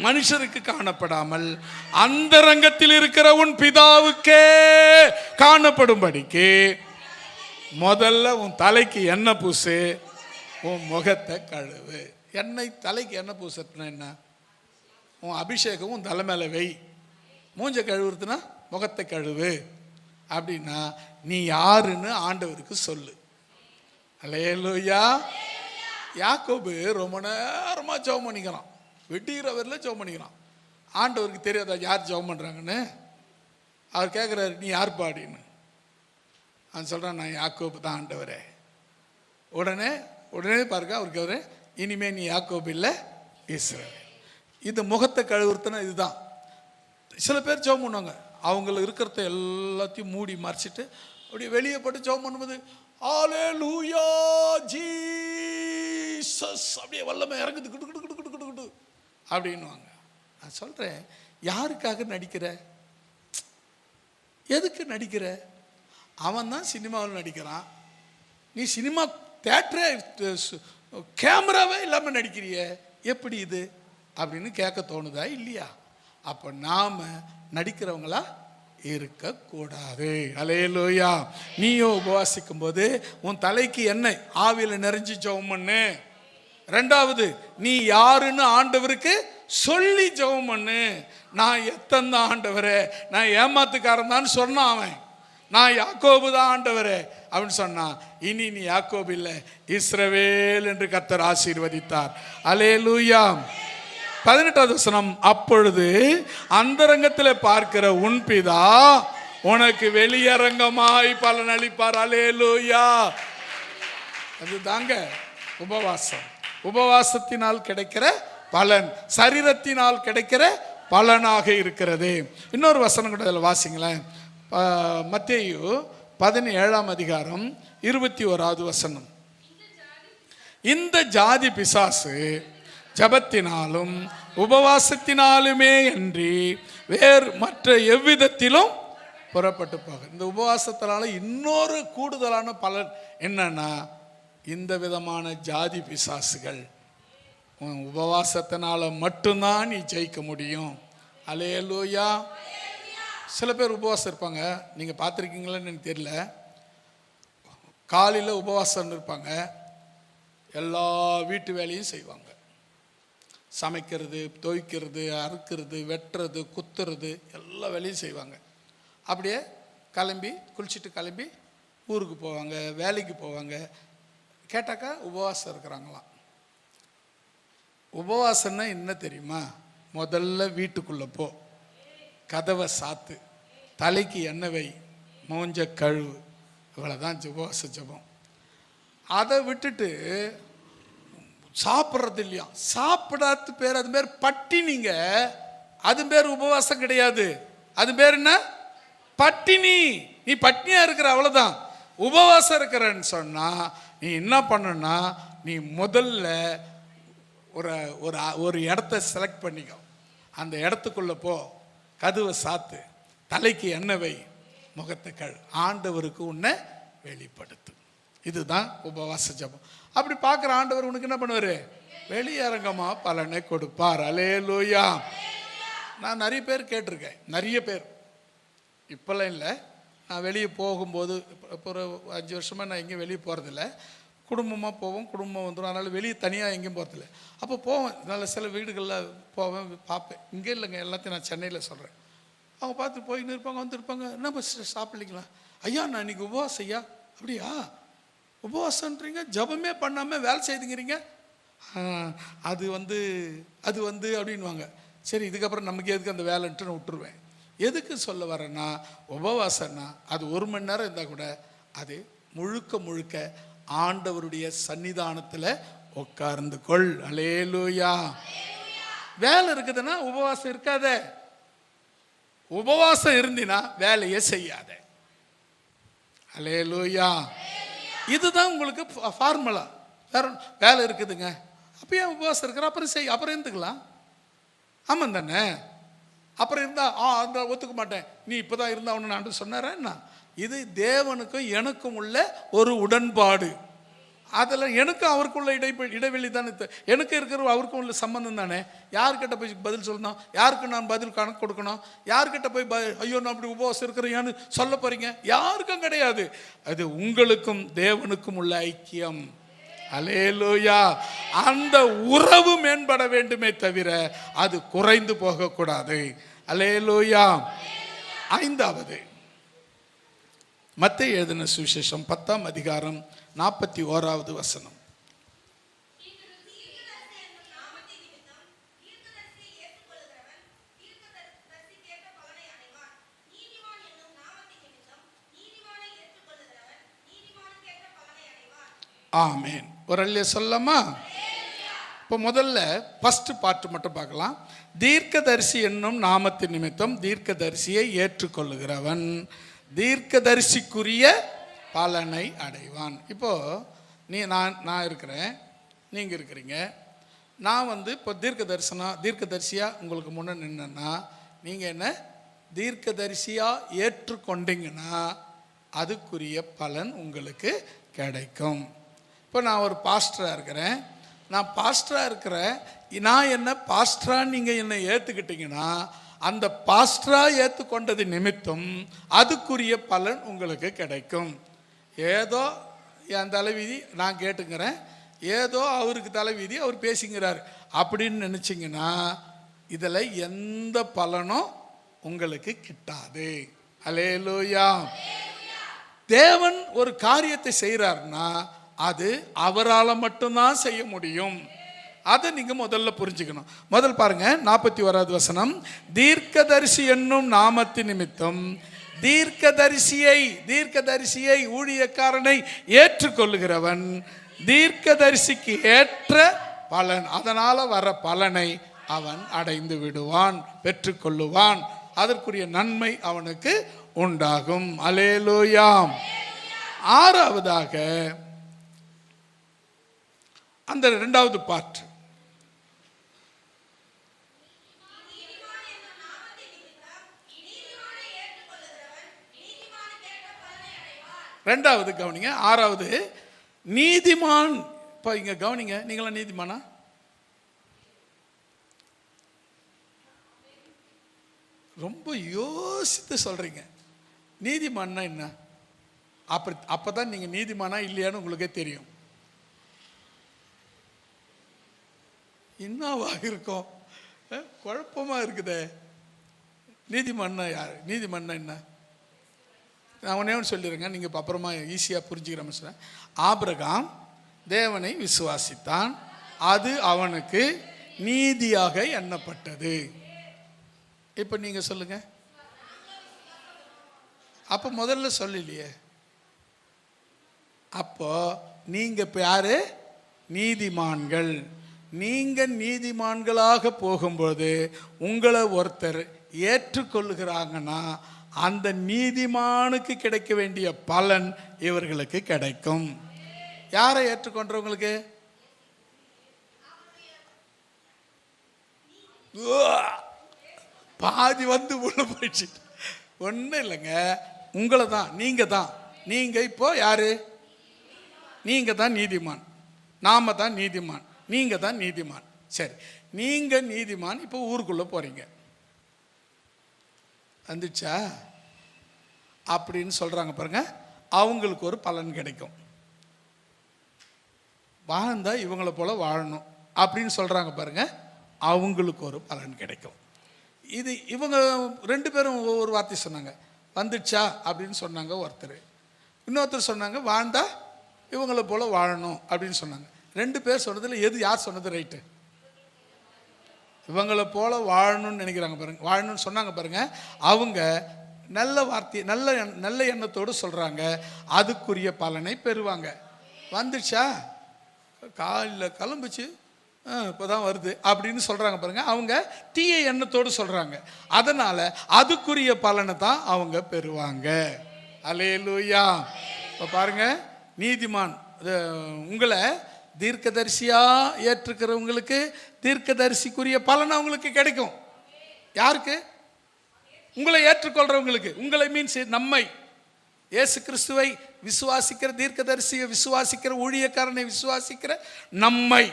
[SPEAKER 1] மனுஷருக்கு காணப்படாமல் அந்தரங்கத்தில் இருக்கிற உன் பிதாவுக்கே காணப்படும்படிக்கு முதல்ல உன் தலைக்கு எண்ணெய் பூசு, உன் முகத்தை கழுவு. எண்ணெய் தலைக்கு எண்ணெய் பூசுறதுனா என்ன? உன் அபிஷேகம் உன் தலை மேலே வை. மூஞ்ச கழுவுறதுனா முகத்தை கழுவு. அப்படின்னா நீ யாருன்னு ஆண்டவருக்கு சொல்லு. அல்லேலூயா. யாக்கோபு ரொம்ப நேரமாக ஜெபம் பண்ணிக்கிறான். வெட்டிக்கிறவரில் ஜெபம் பண்ணிக்கிறான். ஆண்டவருக்கு தெரியாதா யார் ஜெபம் பண்ணுறாங்கன்னு? அவர் கேட்குறாரு, நீ யார் பாடின்னு. அவன் சொல்கிறான், நான் யாக்கோபு தான் ஆண்டவரே. உடனே பாருங்க அவருக்கு அவரு, இனிமே நீ யாக்கோபு இல்லை இஸ்ரவேல். இந்த முகத்தை கழுவுறதுன்னா இதுதான். சில பேர் ஜெபம் பண்ணுவாங்க, அவங்களுக்கு இருக்கிறத எல்லாத்தையும் மூடி மறைச்சிட்டு அப்படியே வெளியே போட்டு ஜெபம் பண்ணும்போது ஹல்லேலூயா ஜீசஸ் அப்படியே வல்லமை இறங்குது குடு குடு குடு குடு குடு குடு அப்படின்னுவாங்க. நான் சொல்கிறேன், யாருக்காக நடிக்கிற? எதுக்கு நடிக்கிற? அவன் தான் சினிமாவில் நடிக்கிறான். நீ சினிமா தேட்டரே கேமராவே இல்லாமல் நடிக்கிறிய, எப்படி இது அப்படின்னு கேட்க தோணுதா இல்லையா? அப்போ நாம் நடிக்கிறவங்களா இருக்கக்கூடாது. அல்லேலூயா. நீயும் உபவாசிக்கும் போது உன் தலைக்கு எண்ணெய் ஆவியில் நிறைஞ்சி ஜெபம் பண்ணு. ரெண்டாவது, நீ யாருன்னு ஆண்டவருக்கு சொல்லி ஜெபம் பண்ணு. நான் எத்தனை ஆண்டவரே, நான் ஏமாத்துக்காரன் தான் சொன்னான் அவன். நான் யாக்கோபு தான் ஆண்டவரே அப்படின்னு சொன்னான். இனி நீ யாக்கோபு இல்லை இஸ்ரவேல் என்று கர்த்தர் ஆசீர்வதித்தார். அல்லேலூயா. 18வது வசனம், அப்பொழுது அந்தரங்கத்தில் பார்க்கிற உன் பிதா உனக்கு வெளியரங்கமாய் பலன் அளிப்பார். அல்லேலூயா. அது தாங்க உபவாசம். உபவாசத்தினால் கிடைக்கிற பலன் சரீரத்தினால் கிடைக்கிற பலனாக இருக்கிறது. இன்னொரு வசனம் கூட அதில் வாசிங்களேன். மத்தேயு 17ஆம் அதிகாரம் 21வது வசனம். இந்த ஜாதி பிசாசு ஜபத்தினாலும் உபவாசத்தினாலுமே அன்றி வேறு மற்ற எவ்விதத்திலும் புறப்பட்டு போக. இந்த உபவாசத்தினால இன்னொரு கூடுதலான பலன் என்னன்னா, இந்த விதமான ஜாதி பிசாசுகள் உபவாசத்தினால மட்டும்தான் நீ ஜெயிக்க முடியும். அல்லேலூயா. சில பேர் உபவாசம் இருப்பாங்க, நீங்கள் பார்த்துருக்கீங்களான்னு எனக்கு தெரியல. காலையில் உபவாசம் இருப்பாங்க, எல்லா வீட்டு வேலையும் செய்வாங்க. சமைக்கிறது, துவைக்கிறது, அறுக்கிறது, வெட்டுறது, குத்துறது, எல்லா வேலையும் செய்வாங்க. அப்படியே கிளம்பி குளிச்சுட்டு கிளம்பி ஊருக்கு போவாங்க, வேலைக்கு போவாங்க. கேட்டாக்கா உபவாசம் இருக்கிறாங்களாம். உபவாசம்னா என்ன தெரியுமா? முதல்ல வீட்டுக்குள்ளே போ, கதவை சாத்து, தலைக்கு எண்ணெய் வை, மூஞ்ச கழுவு. இவ்வளோதான் உபவாச ஜபம். அதை விட்டுட்டு சாப்பிட்றது இல்லையா, சாப்பிடாத பேர், அது பேர் பட்டினிங்க. அது பேர் உபவாசம் கிடையாது. அது பேர் என்ன? பட்டினி. நீ பட்டினியா இருக்கிற, அவ்வளோதான். உபவாசம் இருக்கிறன்னு சொன்னா நீ என்ன பண்ணணும்னா, நீ முதல்ல ஒரு இடத்த செலக்ட் பண்ணிக்கோ. அந்த இடத்துக்குள்ள போ, கதவை சாத்து, தலைக்கு எண்ணெய் வை, முகத்தை கழு, ஆண்டவருக்கு உன்னை வெளிப்படுத்து. இதுதான் உபவாச ஜபம். அப்படி பார்க்குற ஆண்டவர் உனக்கு என்ன பண்ணுவார்? வெளியரங்கமா பலனை கொடுப்பார். அல்லேலூயா. நான் நிறைய பேர் கேட்டிருக்கேன், நிறைய பேர், இப்போல்லாம் இல்லை, நான் வெளியே போகும்போது இப்போ ஒரு 5 வருஷமாக நான் எங்கேயும் வெளியே போகிறதில்ல. குடும்பமாக போவோம், குடும்பம் வந்துடும். அதனால் வெளியே தனியாக எங்கேயும் போகிறதில்ல. அப்போ போவேன், நல்ல சில வீடுகளில் போவேன், பார்ப்பேன். இங்கே இல்லைங்க, எல்லாத்தையும் நான் சென்னையில் சொல்கிறேன். அவங்க பார்த்து போயின்னு இருப்பாங்க, வந்துருப்பாங்க. என்ன பஸ் சாப்பிட்லிங்களா? ஐயா நான் இன்றைக்கி உபவாசம். ஐயா அப்படியா உபவாசன்றீங்க, ஜபமே பண்ணாமல் வேலை செய்துங்கிறீங்க. அது வந்து அப்படின்வாங்க. சரி, இதுக்கப்புறம் நமக்கு எதுக்கு அந்த வேலைன்ட்டு நான் விட்டுருவேன். எதுக்கு சொல்ல வரேன்னா, உபவாசம்னா அது 1 மணி நேரம் இருந்தால் கூட அது முழுக்க முழுக்க ஆண்டவருடைய சன்னிதானத்தில் உட்கார்ந்து கொள். அல்லேலூயா. வேலை இருக்குதுன்னா உபவாசம் இருக்காத. உபவாசம் இருந்தினா வேலையை செய்யாத. அல்லேலூயா. இதுதான் உங்களுக்கு ஃபார்முலா. வேற வேலை இருக்குதுங்க, அப்போ ஏன் உபவாசம் இருக்கிற? அப்புறம் செய், அப்புறம் இருந்துக்கலாம். ஆமாம் தானே? அப்புறம் இருந்தா அந்த ஒத்துக்க மாட்டேன், நீ இப்போதான் இருந்தா ஒன்று நான் சொன்னாரேன்னா, இது தேவனுக்கும் எனக்கும் உள்ள ஒரு உடன்பாடு. அதில் எனக்கும் அவருக்குள்ள இடைவெளி தானே, எனக்கு இருக்கிற அவருக்கும் உள்ள சம்பந்தம் தானே. யார்கிட்ட போய் பதில் சொல்லணும்? யாருக்கு நான் பதில் கணக்கு கொடுக்கணும்? யார்கிட்ட போய் ஐயோ நான் அப்படி உபவாசம் இருக்கிறேன்னு சொல்ல போறீங்க? யாருக்கும் கிடையாது. அது உங்களுக்கும் தேவனுக்கும் உள்ள ஐக்கியம். அல்லேலூயா. அந்த உறவு மேம்பட வேண்டுமே தவிர அது குறைந்து போகக்கூடாது. அல்லேலூயா. 5வது, மத்தேயு எழுதின சுவிசேஷம் 10ஆம் அதிகாரம் 41வது வசனம். ஆமேன். ஒரு அல்லேலூயா சொல்லலாமா? இப்போ முதல்ல ஃபர்ஸ்ட் பார்ட் மட்டும் பார்க்கலாம். தீர்க்கதரிசி என்னும் நாமத்தின் நிமித்தம் தீர்க்கதரிசியை ஏற்றுக்கொள்ளுகிறவன் தீர்க்கதரிசிக்குரிய பலனை அடைவான். இப்போ நான் இருக்கிறேன், நீங்கள் இருக்கிறீங்க. நான் இப்போ தீர்க்கதரிசியாக உங்களுக்கு முன்னே நின்னா நீங்கள் என்ன தீர்க்கதரிசியாக ஏற்றுக்கொண்டீங்கன்னா அதுக்குரிய பலன் உங்களுக்கு கிடைக்கும். இப்போ நான் ஒரு பாஸ்டராக இருக்கிறேன். நான் பாஸ்டராக இருக்கிறேன். நான் என்ன பாஸ்டராக நீங்கள் என்னை ஏற்றுக்கிட்டீங்கன்னா அந்த பாஸ்டராக ஏற்றுக்கொண்டது நிமித்தம் அதுக்குரிய பலன் உங்களுக்கு கிடைக்கும். ஏதோ என் தலைவிதி நான் கேட்டுக்கிறேன், ஏதோ அவருக்கு தலைவிதி அவர் பேசிக்கிறார் அப்படின்னு நினச்சிங்கன்னா இதில் எந்த பலனும் உங்களுக்கு கிட்டாது. அல்லேலூயா. தேவன் ஒரு காரியத்தை செய்கிறார்னா அது அவரால் மட்டும்தான் செய்ய முடியும். அதை நீங்கள் முதல்ல புரிஞ்சுக்கணும். முதல் பாருங்க 41வது வசனம். தீர்க்கதரிசி என்னும் நாமத்தின் நிமித்தம் தீர்க்கதரிசியை ஊழியக்காரனை ஏற்றுக்கொள்ளுகிறவன் தீர்க்கதரிசிக்கு ஏற்ற பலன், அதனால வர பலனை அவன் அடைந்து விடுவான், பெற்றுக்கொள்ளுவான். அதற்குரிய நன்மை அவனுக்கு உண்டாகும். அல்லேலூயா. ஆறாவதாக அந்த 2வது பார்ட், ரெண்டாவது கவனிங்க. 6வது நீதிமான். இப்போ இங்க கவனிங்க, நீங்களாம் நீதிமானா? ரொம்ப யோசித்து சொல்றீங்க. நீதிமான்னா என்ன? அப்பதான் நீங்க நீதிமானா இல்லையான்னு உங்களுக்கே தெரியும். என்னவா இருக்கும்? குழப்பமா இருக்குதே. நீதிமான்னா யார்? நீதிமான்னா என்ன? நான் ஒன்னே ஒன்று சொல்லிடுறேங்க, நீங்கள் இப்போ அப்புறமா ஈஸியாக புரிஞ்சுக்கிற மாதிரி. ஆபிரகாம் தேவனை விசுவாசித்தான், அது அவனுக்கு நீதியாக எண்ணப்பட்டது. இப்போ நீங்கள் சொல்லுங்க. அப்போ முதல்ல சொல்லலையே. அப்போ நீங்கள் இப்போ யாரு? நீதிமான்கள். நீங்கள் நீதிமான்களாக போகும்போது உங்களை ஒருத்தர் ஏற்றுக்கொள்ளுகிறாங்கன்னா அந்த நீதிமானுக்கு கிடைக்க வேண்டிய பலன் இவர்களுக்கு கிடைக்கும். யாரை ஏற்றுக்கொண்டவங்களுக்கு? பாதி வந்து உள்ள போயிடுச்சு. ஒன்றும் இல்லைங்க, உங்களை தான், நீங்கள் இப்போ யாரு? நீங்கள் தான் நீதிமான், நாம தான் நீதிமான், நீங்கள் தான் நீதிமான். சரி, நீங்கள் நீதிமான். இப்போ ஊருக்குள்ளே போகிறீங்க. வந்துச்சா அப்படின்னு சொல்கிறாங்க பாருங்க. அவங்களுக்கு ஒரு பலன் கிடைக்கும். வாழ்ந்தா இவங்களை போல வாழணும் அப்படின்னு சொல்கிறாங்க பாருங்க. அவங்களுக்கு ஒரு பலன் கிடைக்கும். இது இவங்க 2 பேரும் ஒவ்வொரு வார்த்தை சொன்னாங்க. வந்துச்சா அப்படின்னு சொன்னாங்க ஒருத்தர். இன்னொருத்தர் சொன்னாங்க வாழ்ந்தா இவங்களை போல வாழணும் அப்படின்னு சொன்னாங்க. 2 பேர் சொன்னதில் யார் சொன்னது ரைட்டு? இவங்களை போல வாழணும்னு நினைக்கிறாங்க பாருங்க, வாழணும்னு சொன்னாங்க பாருங்க. அவங்க நல்ல வார்த்தை, நல்ல எண்ணத்தோடு சொல்றாங்க, அதுக்குரிய பலனை பெறுவாங்க. வந்துச்சா காலில் கிளம்புச்சு, இப்போதான் வருது அப்படின்னு சொல்றாங்க பாருங்க. அவங்க தீய எண்ணத்தோடு சொல்றாங்க, அதனால அதுக்குரிய பலனை தான் அவங்க பெறுவாங்க. அல்லேலூயா. இப்போ பாருங்க, நீதிமான் உங்களை தீர்க்கதரிசியா ஏற்றுக்கிறவங்களுக்கு தீர்க்கதரிசிக்குரிய பலன் அவங்களுக்கு கிடைக்கும். யாருக்கு? உங்களை ஏற்றுக்கொள்றவங்களுக்கு. உங்களை மீன்ஸ் நம்மை, இயேசு கிறிஸ்துவை விசுவாசிக்கிற, தீர்க்கதரிசியை விசுவாசிக்கிற, ஊழியக்காரனை விசுவாசிக்கிற நம்மை.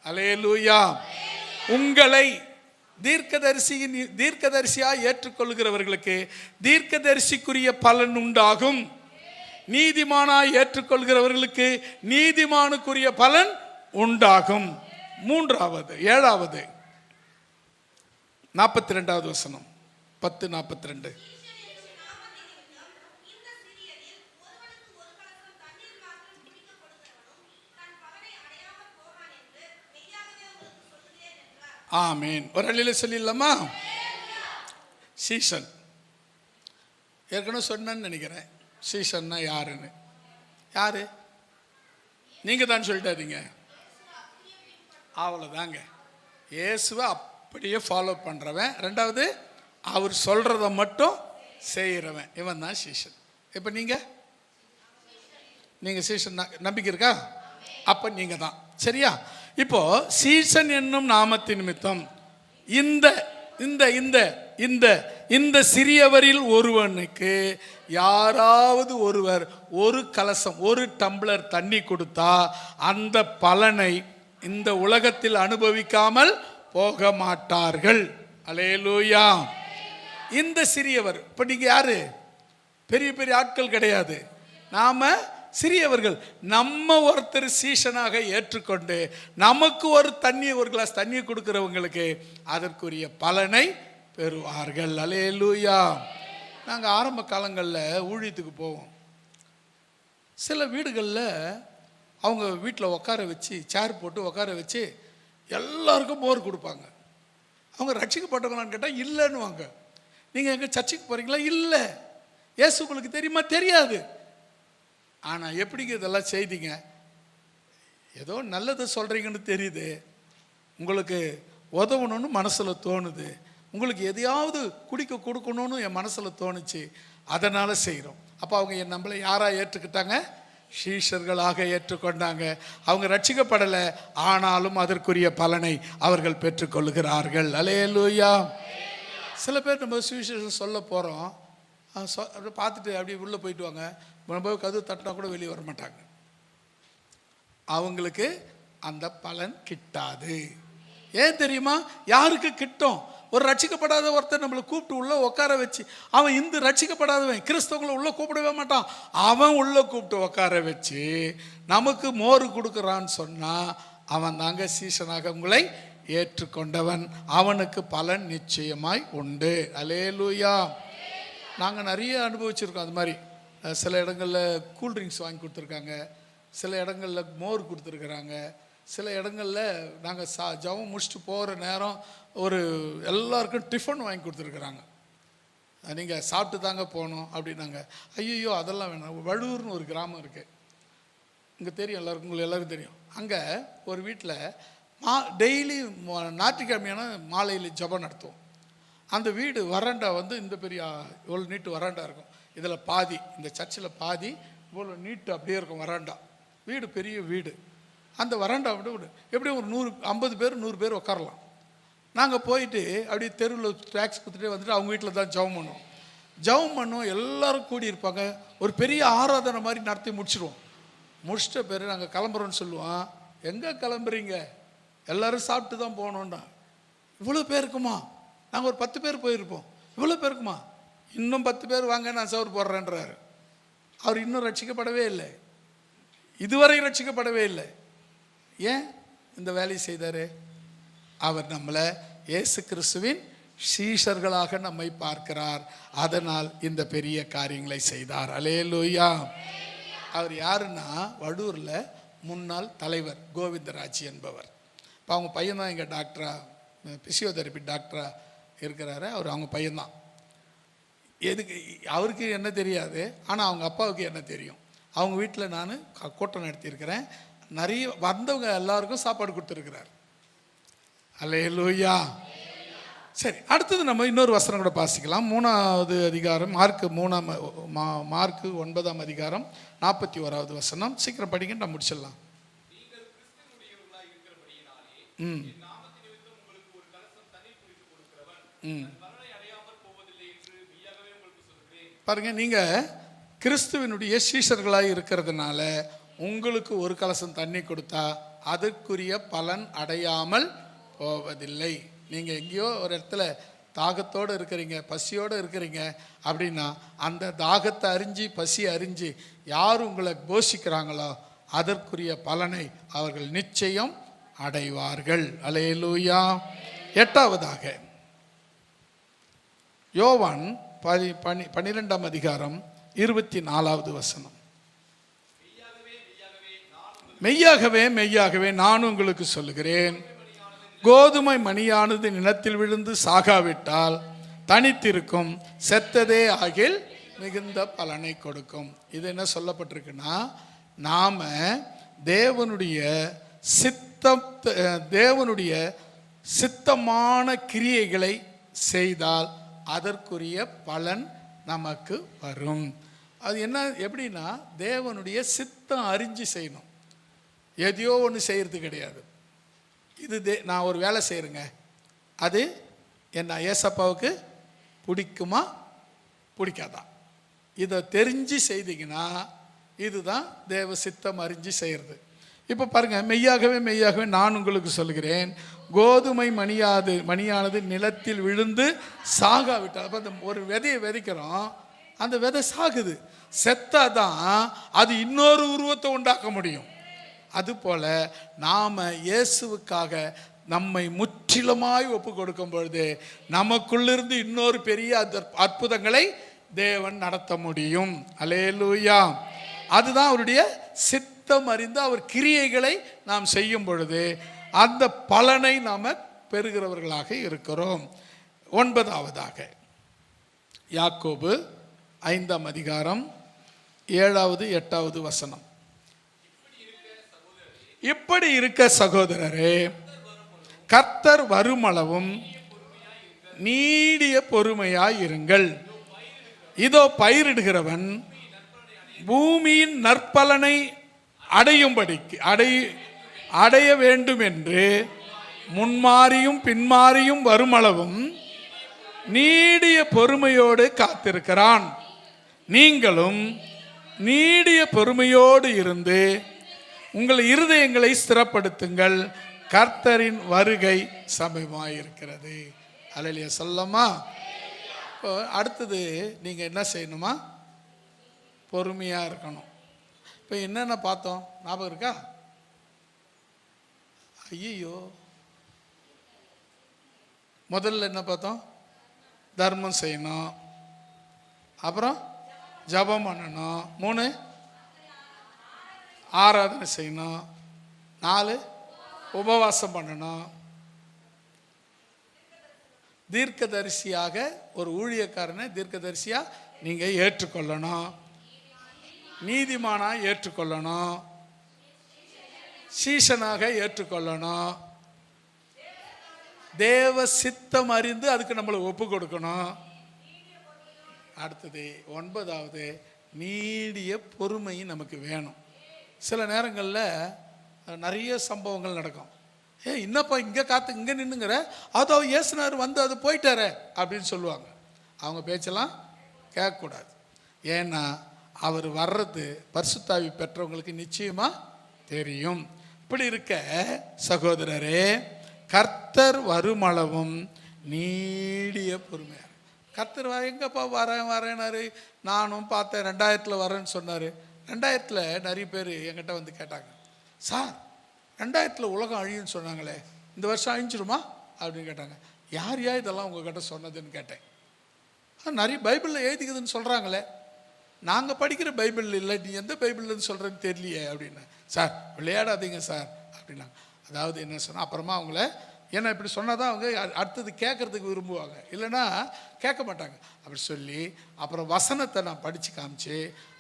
[SPEAKER 1] அல்லேலூயா. உங்களை தீர்க்கதரிசியா ஏற்றுக்கொள்கிறவர்களுக்கு தீர்க்கதரிசிக்குரிய பலன் உண்டாகும். நீதிமானாய் ஏற்றுக்கொள்கிறவர்களுக்கு நீதிமானுக்குரிய பலன் உண்டாகும். 7வது 42வது வசனம், 10:42. ஆமீன். ஒரு அள்ளியில சொல்லிடலாமா? சீசன் ஏற்கனவே சொன்னேன்னு நினைக்கிறேன். சீசன்னா யாருன்னு. யாரு? நீங்க தான் சொல்லிட்டாதீங்க. அவ்வளோதாங்க. இயேசுவை அப்படியே ஃபாலோ பண்ணுறவன். ரெண்டாவது, அவர் சொல்கிறத மட்டும் செய்கிறவன், இவன் தான் சீஷன். இப்போ நீங்கள் சீஷன் நம்பிக்கை இருக்கா? அப்போ நீங்கள் தான் சரியா. இப்போ சீஷன் என்னும் நாமத்தின் நிமித்தம் இந்த இந்த இந்த இந்த இந்த சிறியவரில் ஒருவனுக்கு யாராவது ஒருவர் ஒரு கலசம், ஒரு டம்ளர் தண்ணி கொடுத்தா அந்த பலனை இந்த உலகத்தில் அனுபவிக்காமல் போக மாட்டார்கள். அல்லேலூயா. இந்த சிறியவர், இப்போ நீங்க யாரு? பெரிய பெரிய ஆட்கள் கிடையாது, நாம சிறியவர்கள். நம்ம ஒருத்தர் சீஷனாக ஏற்றுக்கொண்டு நமக்கு ஒரு கிளாஸ் தண்ணி கொடுக்கிறவங்களுக்கு அதற்குரிய பலனை பெறுவார்கள். அல்லேலூயா. நாங்கள் ஆரம்ப காலங்களில் ஊழியத்துக்கு போவோம். சில வீடுகளில் அவங்க வீட்டில் உட்கார வச்சு, சேர் போட்டு உட்கார வச்சு எல்லாருக்கும் மோர் கொடுப்பாங்க. அவங்க ரட்சிக்கப்பட்டவங்களான்னு கேட்டால் இல்லைன்னுவாங்க. நீங்கள் எங்கே சர்ச்சுக்கு போகிறீங்களா? இல்லை. இயேசு உங்களுக்கு தெரியுமா? தெரியாது. ஆனால் எப்படிங்க இதெல்லாம் செய்தீங்க? ஏதோ நல்லது சொல்கிறீங்கன்னு தெரியுது, உங்களுக்கு உதவணும்னு மனசில் தோணுது, உங்களுக்கு எதையாவது குடிக்க கொடுக்கணும்னு என் மனசில் தோணுச்சு, அதனால் செய்கிறோம். அப்போ அவங்க நம்மளை யாராக ஏற்றுக்கிட்டாங்க? சீஷர்களாக ஏற்றுக்கொண்டாங்க. அவங்க ரட்சிக்கப்படலை, ஆனாலும் அதற்குரிய பலனை அவர்கள் பெற்றுக்கொள்கிறார்கள். அல்லேலூயா. சில பேர் நம்ம சுவிசேஷம் சொல்ல போகிறோம், அப்படியே பார்த்துட்டு அப்படியே உள்ளே போயிட்டு வாங்க, நம்ம கதவு தட்டினா கூட வெளியே வர மாட்டாங்க. அவங்களுக்கு அந்த பலன் கிட்டாது. ஏன் தெரியுமா? யாருக்கு கிட்டும்? ஒரு ரட்சிக்கப்படாத ஒருத்தர் நம்மளை கூப்பிட்டு உள்ள உட்கார வச்சு, அவன் இந்த ரட்சிக்கப்படாதவன் கிறிஸ்தவங்களை உள்ள கூப்பிடவே மாட்டான், அவன் உள்ள கூப்பிட்டு உட்கார வச்சு நமக்கு மோர் கொடுக்குறான்னு சொன்னால் அவன் தாங்க சீஷனாக உங்களை ஏற்றுக்கொண்டவன். அவனுக்கு பலன் நிச்சயமாய் உண்டு. அல்லேலூயா. நாங்கள் நிறைய அனுபவிச்சிருக்கோம். அது மாதிரி சில இடங்களில் கூல்ட்ரிங்க்ஸ் வாங்கி கொடுத்துருக்காங்க, சில இடங்களில் மோர் கொடுத்துருக்குறாங்க, சில இடங்களில் நாங்கள் ஜபம் முடிச்சுட்டு போகிற நேரம் ஒரு எல்லாருக்கும் டிஃபன் வாங்கி கொடுத்துருக்குறாங்க. நீங்கள் சாப்பிட்டு தாங்க போகணும் அப்படின்னாங்க. ஐயோ அதெல்லாம் வேணாம். வழுவூர்னு ஒரு கிராமம் இருக்குது, இங்கே தெரியும் எல்லாருக்கும், உங்களுக்கு எல்லாருக்கும் தெரியும். அங்கே ஒரு வீட்டில் டெய்லி ஞாயிற்றுக்கிழமையான மாலையில் ஜபம் நடத்துவோம். அந்த வீடு வராண்டா இந்த பெரிய இவ்வளோ நீட்டு வராண்டா இருக்கும். இதில் பாதி, இந்த சர்ச்சில் பாதி இவ்வளோ நீட்டு அப்படியே இருக்கும் வராண்டா. வீடு பெரிய வீடு. அந்த வராண்டா எப்படியும் ஒரு 50 பேர் 100 பேர் உட்காரலாம். நாங்கள் போயிட்டு அப்படியே தெருவில் டேக்ஸ் கொடுத்துட்டே வந்துட்டு அவங்க வீட்டில் தான் ஜபம் பண்ணுவோம். எல்லோரும் கூடி இருப்பாங்க. ஒரு பெரிய ஆராதனை மாதிரி நடத்தி முடிச்சிடுவோம். முடிச்சிட்ட பேர் நாங்கள் கிளம்புறோன்னு சொல்லுவோம். எங்கே கிளம்புறீங்க? எல்லோரும் சாப்பிட்டு தான் போகணுன்னா. இவ்வளோ பேருக்குமா? நாங்கள் ஒரு 10 பேர் போயிருப்போம். இவ்வளோ பேருக்குமா? இன்னும் 10 பேர் வாங்க, நான் சோறு போடுறேன்றாரு. அவர் இன்னும் ரட்சிக்கப்படவே இல்லை, இதுவரை ரட்சிக்கப்படவே இல்லை. ஏன் இந்த வேலையை செய்தார்? அவர் நம்மளை இயேசு கிறிஸ்துவின் சீஷர்களாக நம்மை பார்க்கிறார். அதனால் இந்த பெரிய காரியங்களை செய்தார். அல்லேலூயா. அவர் யாருன்னா வடூரில் முன்னாள் தலைவர் கோவிந்தராஜ் என்பவர். இப்போ அவங்க பையன்தான் எங்கள் டாக்டரா, பிசியோதெரப்பி டாக்டரா இருக்கிறாரு. அவர் அவங்க பையன்தான். எதுக்கு அவருக்கு என்ன தெரியாது, ஆனால் அவங்க அப்பாவுக்கு என்ன தெரியும். அவங்க வீட்டில் நான் கூட்டம் நடத்தியிருக்கிறேன். நிறைய வந்தவங்க எல்லாருக்கும் சாப்பாடு கொடுத்துருக்கிறார். அல்லேலூயா. சரி, அடுத்தது நம்ம இன்னொரு வசனம் கூட வாசிக்கலாம். 3வது அதிகாரம், மார்க்கு 9ஆம் அதிகாரம் 41வது வசனம். சீக்கிரம் படிங்க, நம்ம முடிச்சிடலாம். பாருங்க, நீங்க கிறிஸ்துவினுடைய சீஷர்களாக இருக்கிறதுனால உங்களுக்கு ஒரு கலசம் தண்ணி கொடுத்தா அதற்குரிய பலன் அடையாமல் போவதில்லை. நீங்க எங்கேயோ ஒரு இடத்துல தாகத்தோடு இருக்கிறீங்க, பசியோடு இருக்கிறீங்க அப்படின்னா அந்த தாகத்தை அறிஞ்சு பசி அறிஞ்சு யார் உங்களை போஷிக்கிறாங்களோ அதற்குரிய பலனை அவர்கள் நிச்சயம் அடைவார்கள். அல்லேலூயா. 8வதாக யோவான் 12ஆம் அதிகாரம் 24வது வசனம். மெய்யாகவே மெய்யாகவே நான் உங்களுக்கு சொல்லுகிறேன், கோதுமை மணியானது நிலத்தில் விழுந்து சாகாவிட்டால் தனித்திருக்கும், செத்ததே ஆகில் மிகுந்த பலனை கொடுக்கும். இது என்ன சொல்லப்பட்டிருக்குன்னா, நாம தேவனுடைய தேவனுடைய சித்தமான கிரியைகளை செய்தால் அதற்குரிய பலன் நமக்கு வரும். அது என்ன எப்படின்னா, தேவனுடைய சித்தம் அறிஞ்சு செய்யணும். எதையோ ஒன்று செய்கிறது கிடையாது. இது நான் ஒரு வேலை செய்கிறேங்க, அது என்ன ஏசப்பாவுக்கு பிடிக்குமா பிடிக்காதா, இதை தெரிஞ்சு செய்தீங்கன்னா இதுதான் தேவ சித்தம் அறிஞ்சு செய்கிறது. இப்போ பாருங்கள், மெய்யாகவே நான் உங்களுக்கு சொல்கிறேன், கோதுமை மணியானது நிலத்தில் விழுந்து சாகாவிட்டால், அப்போ அந்த ஒரு விதையை விதைக்கிறோம், அந்த விதை சாகுது, செத்தாதான் அது இன்னொரு உருவத்தை உண்டாக்க முடியும். அதுபோல் நாம் இயேசுவுக்காக நம்மை முற்றிலுமாய் ஒப்பு கொடுக்கும் பொழுது நமக்குள்ளிருந்து இன்னொரு பெரிய அற்புதங்களை தேவன் நடத்த முடியும். அல்லேலூயா. அதுதான் அவருடைய சித்தம் அறிந்து அவர் கிரியைகளை நாம் செய்யும் பொழுது அந்த பலனை நாம் பெறுகிறவர்களாக இருக்கிறோம். 9வதாக யாக்கோபு 5ஆம் அதிகாரம் 7வது 8வது வசனம். இப்படி இருக்க சகோதரரே, கர்த்தர் வருமளவும் நீடிய பொறுமையாய் இருங்கள். இதோ பயிரிடுகிறவன் பூமியின் நற்பலனை அடைய வேண்டும் என்று முன்மாறியும் பின்மாறியும் வருமளவும் நீடிய பொறுமையோடு காத்திருக்கிறான். நீங்களும் நீடிய பொறுமையோடு இருந்து உங்கள் இருதயங்களை ஸ்திரப்படுத்துங்கள், கர்த்தரின் வருகை சமீபமாயிருக்கிறது. அல்லேலூயா சொல்லமா. இப்போ அடுத்தது நீங்கள் என்ன செய்யணுமா, பொறுமையாக இருக்கணும். இப்போ என்னென்ன பார்த்தோம் ஞாபகம் இருக்கா? ஐயோ, முதல்ல என்ன பார்த்தோம்? தர்மம் செய்யணும், அப்புறம் ஜபம் பண்ணணும், 3 ஆராதனை செய்யணும், 4 உபவாசம் பண்ணணும், தீர்க்கதரிசியாக ஒரு ஊழியக்காரனை தீர்க்கதரிசியாக நீங்கள் ஏற்றுக்கொள்ளணும், நீதிமானாக ஏற்றுக்கொள்ளணும், சீஷனாக ஏற்றுக்கொள்ளணும், தேவ சித்தம் அறிந்து அதுக்கு நம்மளை ஒப்பு கொடுக்கணும். அடுத்தது 9வது நீடிய பொறுமை நமக்கு வேணும். சில நேரங்களில் நிறைய சம்பவங்கள் நடக்கும். என்னப்பா இங்கே இங்கே நின்றுங்கிற, அதோ இயேசுனார் வந்து அது போயிட்டாரே அப்படின்னு சொல்லுவாங்க. அவங்க பேச்செல்லாம் கேட்கக்கூடாது. ஏன்னா அவர் வர்றது பரிசுத்தாவி பெற்றவங்களுக்கு நிச்சயமாக தெரியும். இப்படி இருக்க சகோதரரே, கர்த்தர் வருமளவும் நீடிய பொறுமையாக. கர்த்தர் எங்கப்பா வரேனாரு, நானும் பார்த்தேன் 2000 வரேன்னு சொன்னார். 2000 நிறைய பேர் என்கிட்ட வந்து கேட்டாங்க, சார் 2000 உலகம் அழியுன்னு சொன்னாங்களே, இந்த வருஷம் அழிஞ்சிருமா அப்படின்னு கேட்டாங்க. யார் இதெல்லாம் உங்ககிட்ட சொன்னதுன்னு கேட்டேன். நிறைய பைபிளில் எழுதிக்குதுன்னு சொல்கிறாங்களே, நாங்கள் படிக்கிற பைபிள் இல்லை, நீ எந்த பைபிள்னு சொல்கிறேன்னு தெரியலையே அப்படின்னு. சார் விளையாடாதீங்க சார் அப்படின்னாங்க. அதாவது என்ன சொன்னால், அப்புறமா அவங்கள ஏன்னா இப்படி சொன்னால் தான் அவங்க அடுத்தது கேட்குறதுக்கு விரும்புவாங்க, இல்லைன்னா கேட்க மாட்டாங்க. அப்படி சொல்லி அப்புறம் வசனத்தை நான் படித்து காமிச்சு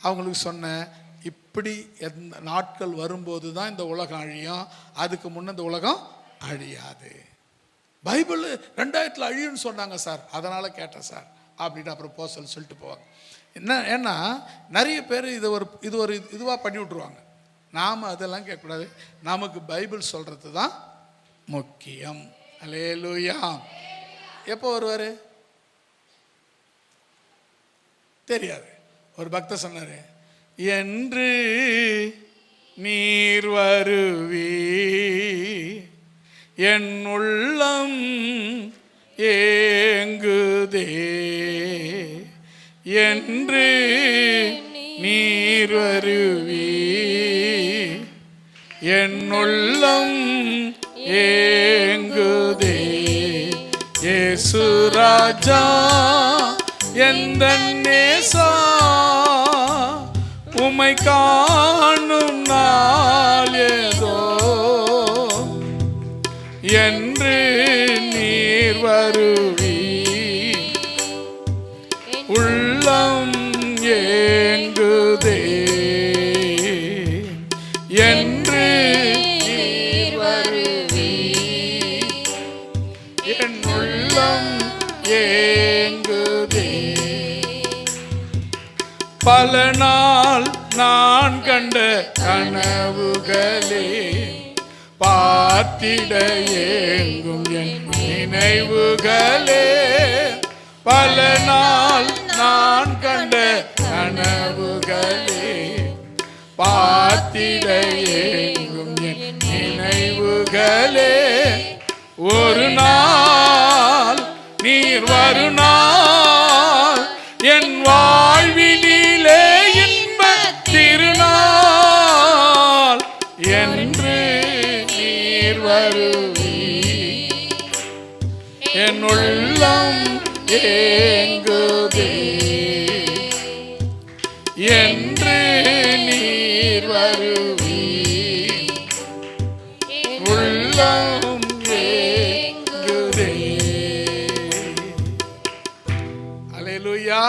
[SPEAKER 1] அவங்களுக்கு சொன்னேன், இப்படி எந்த நாட்கள் வரும்போது தான் இந்த உலகம் அழியும், அதுக்கு முன்னே இந்த உலகம் அழியாது. பைபிள் 2000 அழியும்னு சொன்னாங்க சார், அதனால் கேட்டேன் சார் அப்படின்னு அப்புறம் சொல்லிட்டு போவாங்க. ஏன்னா நிறைய பேர் இது ஒரு இதுவாக பண்ணி விட்ருவாங்க. நாம் அதெல்லாம் கேட்கக்கூடாது, நமக்கு பைபிள் சொல்கிறது தான் முக்கியம். அல்லேலூயா. எப்போ வருவார் தெரியாது. ஒரு பக்தர் சொன்னார், என்று நீர் வருவி என் உள்ளம் ஏங்குதே, என்று நீர் வருவி என் உள்ளம் ஏங்குதே, இயேசு ராஜா எந்த நேசா உம்மை காணும் நாள் ஏதோ, என்று நீர் வருவி உள்ளம் ஏங்குதே, என்று பல நாள் நான் கண்ட கனவுகளே பார்த்திட ஏங்கும் என் நினைவுகளே. பல நாள் நான் கண்ட கனவுகளே பார்த்திட ஏங்கும் என் நினைவுகளே. ஒரு நாள் நீர் வருநாள் என் வாழ்வினிலே இன்ப திருநாள் என்று நீர் வருவீர். என் உள்ளம் ஏங்குதே என்று நீர் வருவீர். உள்ளம் ஏங்குதே. அல்லேலூயா.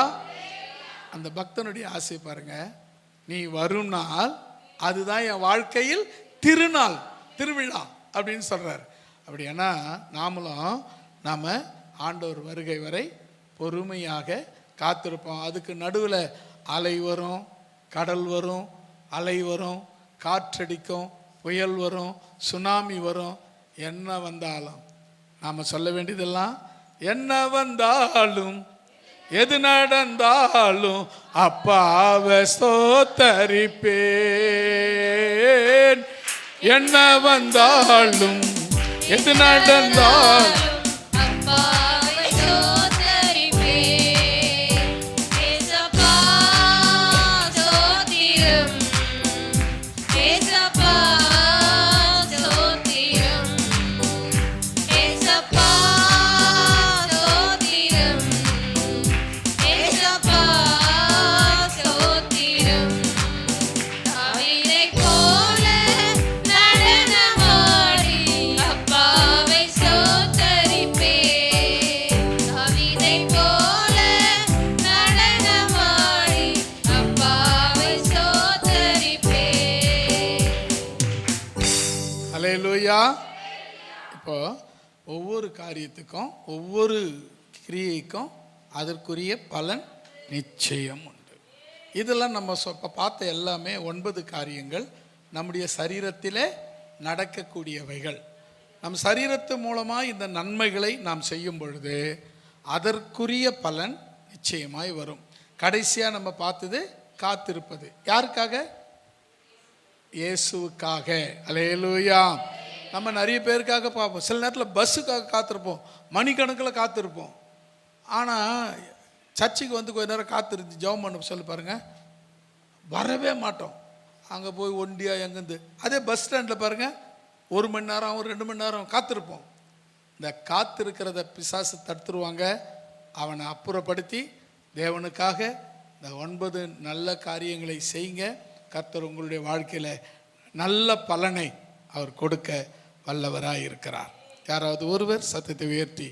[SPEAKER 1] அந்த பக்தனுடைய ஆசை பாருங்க, நீ வரும் நாள் அதுதான் என் வாழ்க்கையில் திருநாள், திருவிழா அப்படின்னு சொல்றாரு. அப்படின்னா நாம ஆண்டவர் வருகை வரை பொறுமையாக காத்திருப்போம். அதுக்கு நடுவில் அலை வரும், கடல் வரும், அலை வரும், காற்றடிக்கும், புயல் வரும், சுனாமி வரும். என்ன வந்தாலும் நாம் சொல்ல வேண்டியதெல்லாம், என்ன வந்தாலும் எது நடந்தாலும் அப்பாவை ஸ்தோத்தரிப்பேன். என்ன வந்தாலும் எது நடந்தாலும் இப்போ ஒவ்வொரு காரியத்துக்கும் ஒவ்வொரு கிரியைக்கும் அதற்குரிய பலன் நிச்சயம் உண்டு. இதெல்லாம் நம்ம பார்த்த எல்லாமே 9 காரியங்கள் நம்முடைய சரீரத்திலே நடக்கக்கூடியவைகள். நம் சரீரத்து மூலமாக இந்த நன்மைகளை நாம் செய்யும் பொழுது அதற்குரிய பலன் நிச்சயமாய் வரும். கடைசியாக நம்ம பார்த்தது காத்திருப்பது. யாருக்காக? இயேசுவுக்காக. அல்லேலூயா. நம்ம நிறைய பேருக்காக பார்ப்போம். சில நேரத்தில் பஸ்ஸுக்காக காத்திருப்போம், மணிக்கணக்கில் காத்திருப்போம். ஆனால் சர்ச்சுக்கு வந்து கொஞ்ச நேரம் காத்திருந்து ஜெபம் பண்ண சொல்லி பாருங்கள், வரவே மாட்டோம். அங்கே போய் ஒண்டியாக எங்கேருந்து. அதே பஸ் ஸ்டாண்டில் பாருங்கள், 1 மணி நேரம் 2 மணி நேரம் காத்திருப்போம். இந்த காத்திருக்கிறத பிசாசு தடுத்துருவாங்க. அவனை அப்புறப்படுத்தி தேவனுக்காக இந்த 9 நல்ல காரியங்களை செய்யுங்க. கர்த்தர் உங்களுடைய வாழ்க்கையில் நல்ல பலனை அவர் கொடுக்க வல்லவராக இருக்கிறார். யாராவது ஒருவர் சத்தத்தை உயர்த்தி